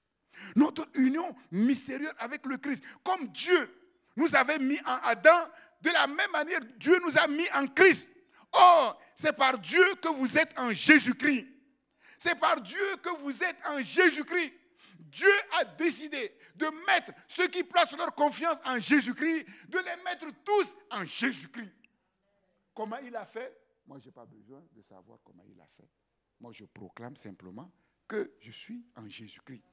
Notre union mystérieuse avec le Christ. Comme Dieu nous avait mis en Adam, de la même manière, Dieu nous a mis en Christ. Or, c'est par Dieu que vous êtes en Jésus-Christ. C'est par Dieu que vous êtes en Jésus-Christ. Dieu a décidé de mettre ceux qui placent leur confiance en Jésus-Christ, de les mettre tous en Jésus-Christ. Comment il a fait? Moi, je n'ai pas besoin de savoir comment il a fait. Moi, je proclame simplement que je suis en Jésus-Christ.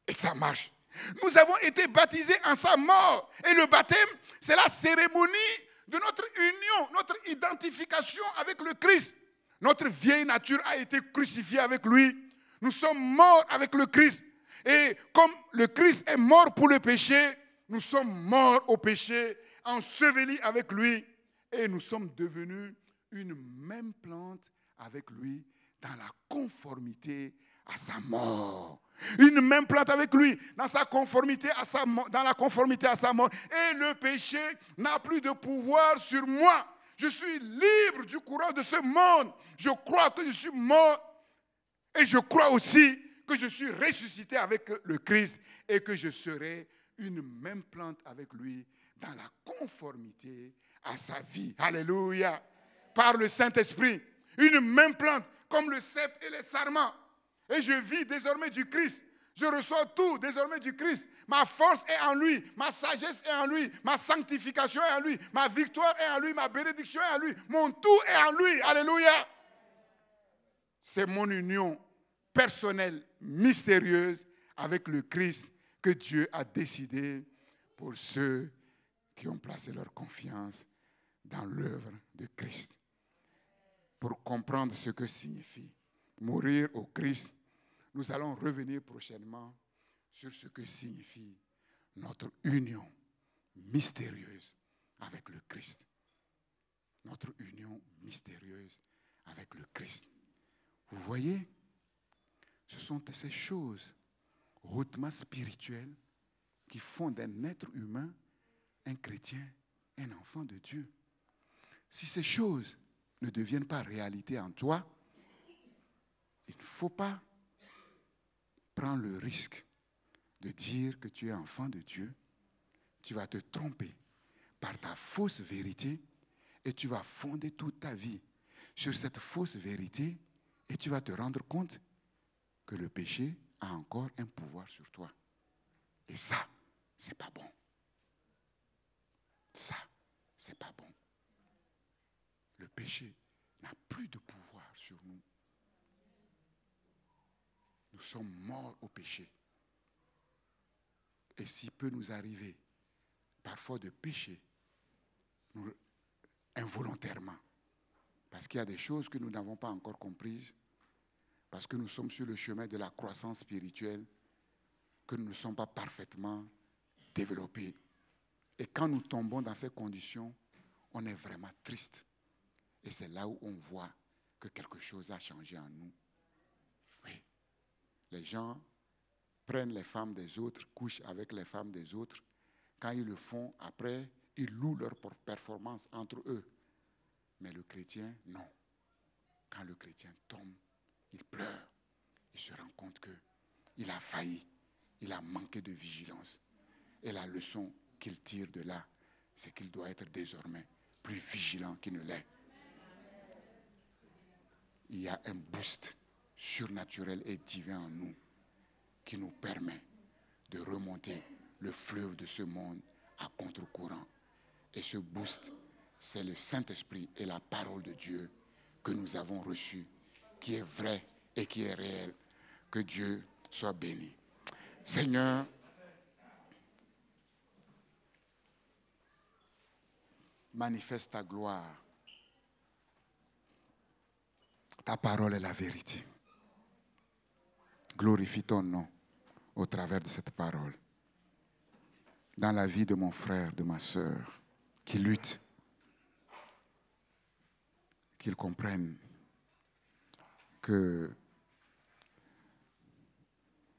Et ça marche. Nous avons été baptisés en sa mort. Et le baptême, c'est la cérémonie de notre union, notre identification avec le Christ. Notre vieille nature a été crucifiée avec lui. Nous sommes morts avec le Christ. Et comme le Christ est mort pour le péché, nous sommes morts au péché, ensevelis avec lui. Et nous sommes devenus une même plante avec lui dans la conformité à sa mort. Une même plante avec lui dans sa conformité à sa mort, dans la conformité à sa mort. Et le péché n'a plus de pouvoir sur moi. Je suis libre du courant de ce monde. Je crois que je suis mort et je crois aussi que je suis ressuscité avec le Christ et que je serai une même plante avec lui dans la conformité à sa vie. Alléluia. Par le Saint-Esprit. Une même plante comme le cèpe et les sarments. Et je vis désormais du Christ. Je reçois tout désormais du Christ. Ma force est en lui. Ma sagesse est en lui. Ma sanctification est en lui. Ma victoire est en lui. Ma bénédiction est en lui. Mon tout est en lui. Alléluia. C'est mon union personnelle, mystérieuse avec le Christ que Dieu a décidé pour ceux qui ont placé leur confiance dans l'œuvre de Christ. Pour comprendre ce que signifie mourir au Christ, nous allons revenir prochainement sur ce que signifie notre union mystérieuse avec le Christ. Notre union mystérieuse avec le Christ. Vous voyez, ce sont ces choses hautement spirituelles qui font d'un être humain un chrétien, un enfant de Dieu. Si ces choses ne deviennent pas réalité en toi, il ne faut pas prendre le risque de dire que tu es enfant de Dieu. Tu vas te tromper par ta fausse vérité et tu vas fonder toute ta vie sur cette fausse vérité et tu vas te rendre compte que le péché a encore un pouvoir sur toi. Et ça, c'est pas bon. Ça, c'est pas bon. Le péché n'a plus de pouvoir sur nous. Nous sommes morts au péché. Et s'il peut nous arriver parfois de pécher involontairement, parce qu'il y a des choses que nous n'avons pas encore comprises, parce que nous sommes sur le chemin de la croissance spirituelle, que nous ne sommes pas parfaitement développés. Et quand nous tombons dans ces conditions, on est vraiment triste. Et c'est là où on voit que quelque chose a changé en nous. Oui. Les gens prennent les femmes des autres, couchent avec les femmes des autres. Quand ils le font, après, ils louent leur performance entre eux. Mais le chrétien, non. Quand le chrétien tombe, il pleure. Il se rend compte qu'il a failli. Il a manqué de vigilance. Et la leçon qu'il tire de là, c'est qu'il doit être désormais plus vigilant qu'il ne l'est. Il y a un boost surnaturel et divin en nous qui nous permet de remonter le fleuve de ce monde à contre-courant. Et ce boost, c'est le Saint-Esprit et la parole de Dieu que nous avons reçue, qui est vraie et qui est réelle. Que Dieu soit béni. Seigneur, manifeste ta gloire. Ta parole est la vérité. Glorifie ton nom au travers de cette parole. Dans la vie de mon frère, de ma sœur, qui lutte, qu'ils comprennent que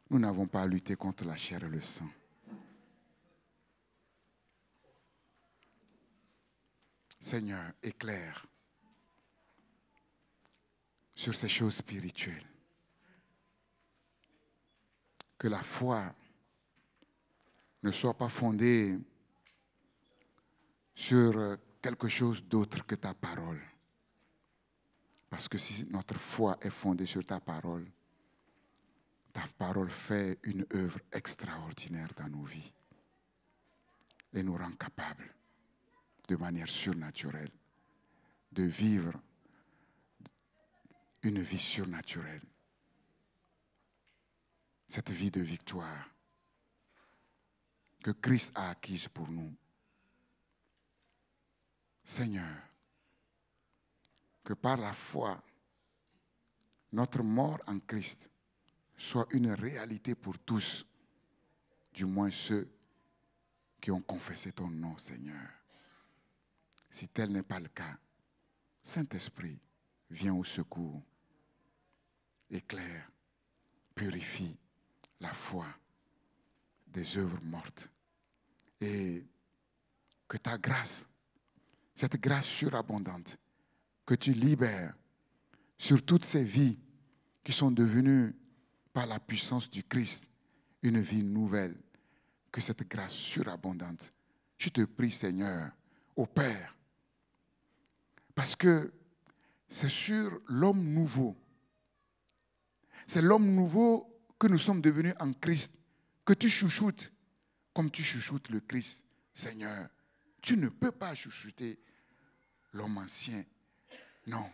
nous n'avons pas à lutter contre la chair et le sang. Seigneur, éclaire sur ces choses spirituelles. Que la foi ne soit pas fondée sur quelque chose d'autre que ta parole. Parce que si notre foi est fondée sur ta parole fait une œuvre extraordinaire dans nos vies et nous rend capables, de manière surnaturelle, de vivre une vie surnaturelle. Cette vie de victoire que Christ a acquise pour nous. Seigneur, que par la foi, notre mort en Christ soit une réalité pour tous, du moins ceux qui ont confessé ton nom, Seigneur. Si tel n'est pas le cas, Saint-Esprit, viens au secours, éclaire, purifie la foi des œuvres mortes et que ta grâce, cette grâce surabondante que tu libères sur toutes ces vies qui sont devenues par la puissance du Christ une vie nouvelle, que cette grâce surabondante, je te prie Seigneur, au Père, parce que c'est sur l'homme nouveau, c'est l'homme nouveau que nous sommes devenus en Christ, que tu chouchoutes comme tu chouchoutes le Christ. Seigneur, tu ne peux pas chouchouter l'homme ancien. Non.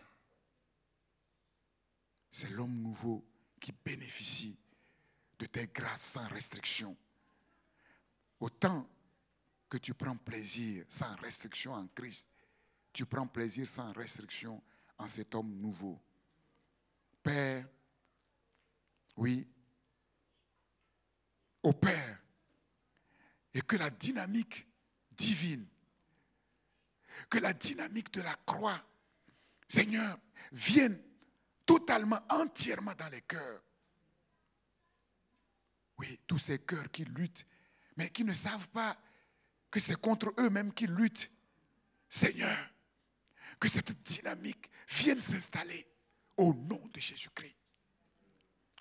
C'est l'homme nouveau qui bénéficie de tes grâces sans restriction. Autant que tu prends plaisir sans restriction en Christ, tu prends plaisir sans restriction en cet homme nouveau. Père, oui, au Père, et que la dynamique divine, que la dynamique de la croix, Seigneur, vienne totalement, entièrement dans les cœurs. Oui, tous ces cœurs qui luttent, mais qui ne savent pas que c'est contre eux-mêmes qu'ils luttent. Seigneur, que cette dynamique vienne s'installer au nom de Jésus-Christ.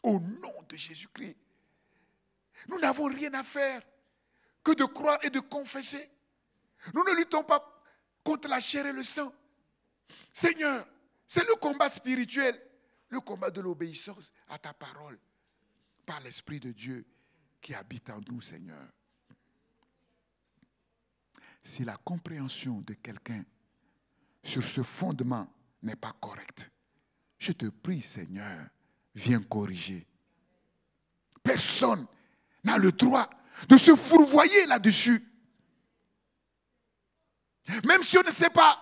Au nom de Jésus-Christ. Nous n'avons rien à faire que de croire et de confesser. Nous ne luttons pas contre la chair et le sang. Seigneur, c'est le combat spirituel, le combat de l'obéissance à ta parole, par l'Esprit de Dieu qui habite en nous, Seigneur. Si la compréhension de quelqu'un sur ce fondement n'est pas correcte, je te prie, Seigneur, viens corriger. Personne n'a le droit de se fourvoyer là-dessus. Même si on ne sait pas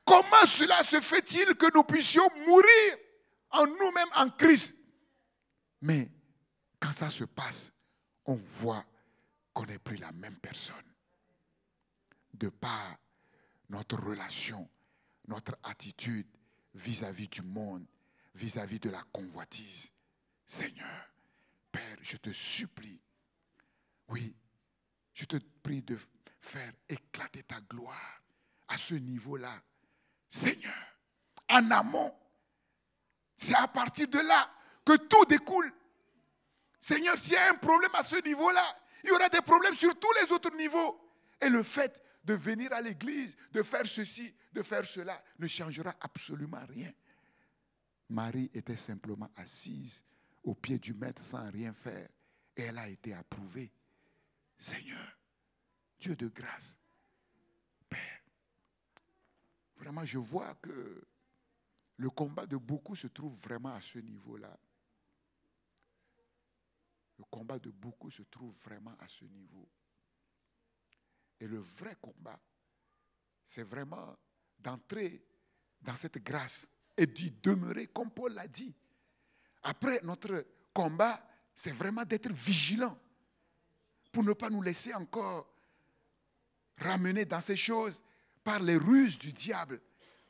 comment cela se fait-il que nous puissions mourir en nous-mêmes en Christ. Mais quand ça se passe, on voit qu'on n'est plus la même personne. De par notre relation, notre attitude vis-à-vis du monde, vis-à-vis de la convoitise. Seigneur, Père, je te supplie, oui, je te prie de faire éclater ta gloire à ce niveau-là. Seigneur, en amont. C'est à partir de là que tout découle. Seigneur, s'il y a un problème à ce niveau-là, il y aura des problèmes sur tous les autres niveaux. Et le fait de venir à l'église, de faire ceci, de faire cela, ne changera absolument rien. Marie était simplement assise au pied du maître sans rien faire. Et elle a été approuvée. Seigneur, Dieu de grâce, Père, vraiment je vois que le combat de beaucoup se trouve vraiment à ce niveau-là. Le combat de beaucoup se trouve vraiment à ce niveau. Et le vrai combat, c'est vraiment d'entrer dans cette grâce et d'y demeurer, comme Paul l'a dit. Après notre combat, c'est vraiment d'être vigilant pour ne pas nous laisser encore ramener dans ces choses par les ruses du diable,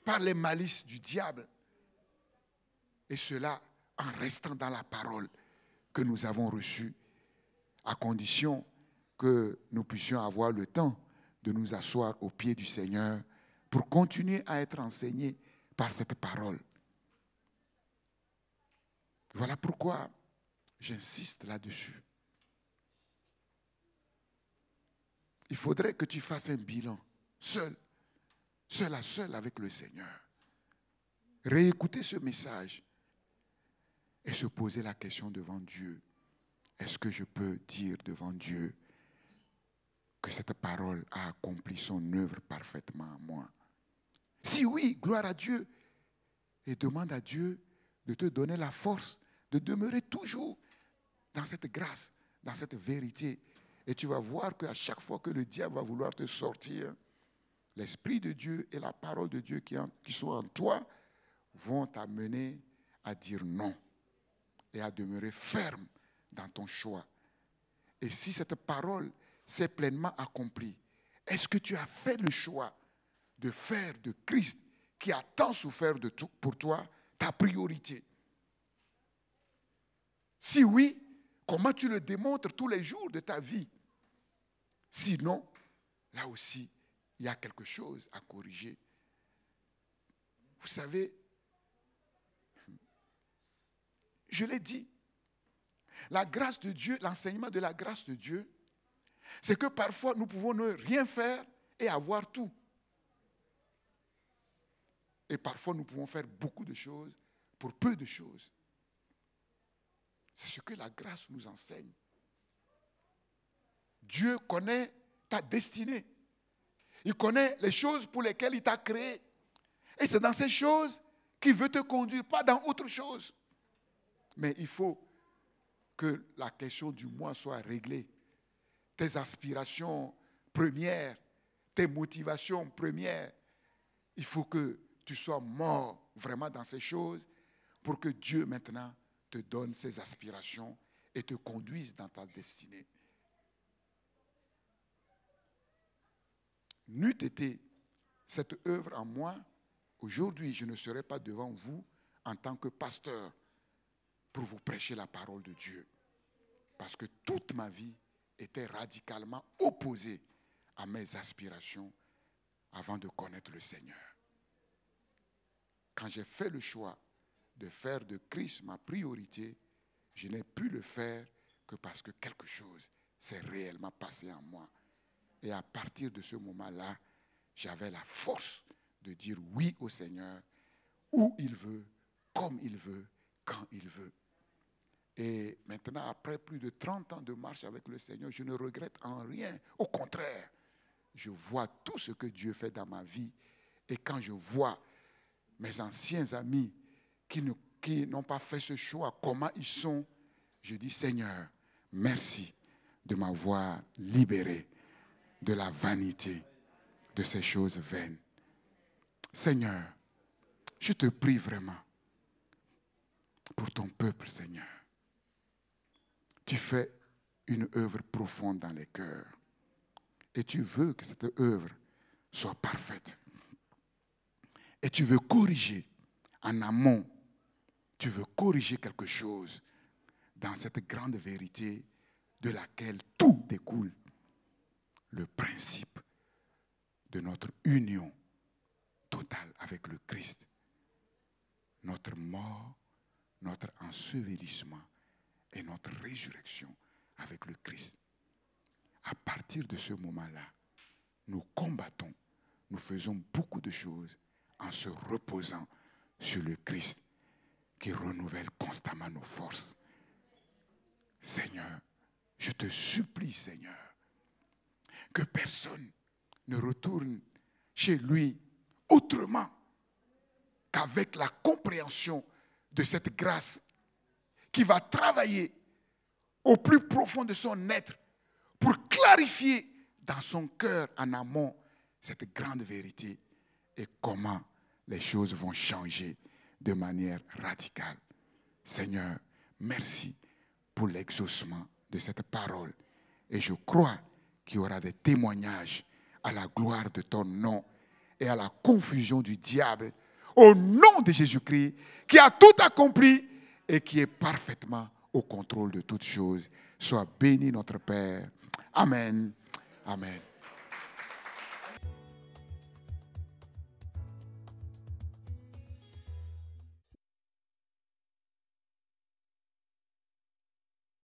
par les malices du diable. Et cela en restant dans la parole que nous avons reçue, à condition que nous puissions avoir le temps de nous asseoir au pied du Seigneur pour continuer à être enseignés par cette parole. Voilà pourquoi j'insiste là-dessus. Il faudrait que tu fasses un bilan, seul à seul avec le Seigneur. Réécouter ce message et se poser la question devant Dieu. Est-ce que je peux dire devant Dieu que cette parole a accompli son œuvre parfaitement en moi? Si oui, gloire à Dieu. Et demande à Dieu de te donner la force de demeurer toujours dans cette grâce, dans cette vérité. Et tu vas voir qu'à chaque fois que le diable va vouloir te sortir, l'Esprit de Dieu et la parole de Dieu qui sont en toi vont t'amener à dire non et à demeurer ferme dans ton choix. Et si cette parole s'est pleinement accomplie, est-ce que tu as fait le choix de faire de Christ, qui a tant souffert pour toi, ta priorité? Si oui, comment tu le démontres tous les jours de ta vie? Sinon, là aussi, il y a quelque chose à corriger. Vous savez, je l'ai dit, la grâce de Dieu, l'enseignement de la grâce de Dieu, c'est que parfois nous pouvons ne rien faire et avoir tout. Et parfois nous pouvons faire beaucoup de choses pour peu de choses. C'est ce que la grâce nous enseigne. Dieu connaît ta destinée. Il connaît les choses pour lesquelles il t'a créé. Et c'est dans ces choses qu'il veut te conduire, pas dans autre chose. Mais il faut que la question du moi soit réglée. Tes aspirations premières, tes motivations premières, il faut que tu sois mort vraiment dans ces choses pour que Dieu maintenant te donne ses aspirations et te conduise dans ta destinée. N'eût été cette œuvre en moi, aujourd'hui je ne serais pas devant vous en tant que pasteur pour vous prêcher la parole de Dieu. Parce que toute ma vie était radicalement opposée à mes aspirations avant de connaître le Seigneur. Quand j'ai fait le choix de faire de Christ ma priorité, je n'ai pu le faire que parce que quelque chose s'est réellement passé en moi. Et à partir de ce moment-là, j'avais la force de dire oui au Seigneur, où il veut, comme il veut, quand il veut. Et maintenant, après plus de 30 ans de marche avec le Seigneur, je ne regrette en rien. Au contraire, je vois tout ce que Dieu fait dans ma vie. Et quand je vois mes anciens amis qui n'ont pas fait ce choix, comment ils sont, je dis Seigneur, merci de m'avoir libéré de la vanité de ces choses vaines. Seigneur, je te prie vraiment pour ton peuple, Seigneur. Tu fais une œuvre profonde dans les cœurs. Et tu veux que cette œuvre soit parfaite. Et tu veux corriger en amont. Tu veux corriger quelque chose dans cette grande vérité de laquelle tout découle. Le principe de notre union totale avec le Christ. notre mort, notre ensevelissement et notre résurrection avec le Christ. À partir de ce moment-là, nous combattons, nous faisons beaucoup de choses en se reposant sur le Christ qui renouvelle constamment nos forces. Seigneur, je te supplie, Seigneur, que personne ne retourne chez lui autrement qu'avec la compréhension de cette grâce qui va travailler au plus profond de son être pour clarifier dans son cœur en amont cette grande vérité et comment les choses vont changer de manière radicale. Seigneur, merci pour l'exaucement de cette parole. Et je crois qu'il y aura des témoignages à la gloire de ton nom et à la confusion du diable au nom de Jésus-Christ qui a tout accompli et qui est parfaitement au contrôle de toutes choses. Sois béni notre Père. Amen. Amen.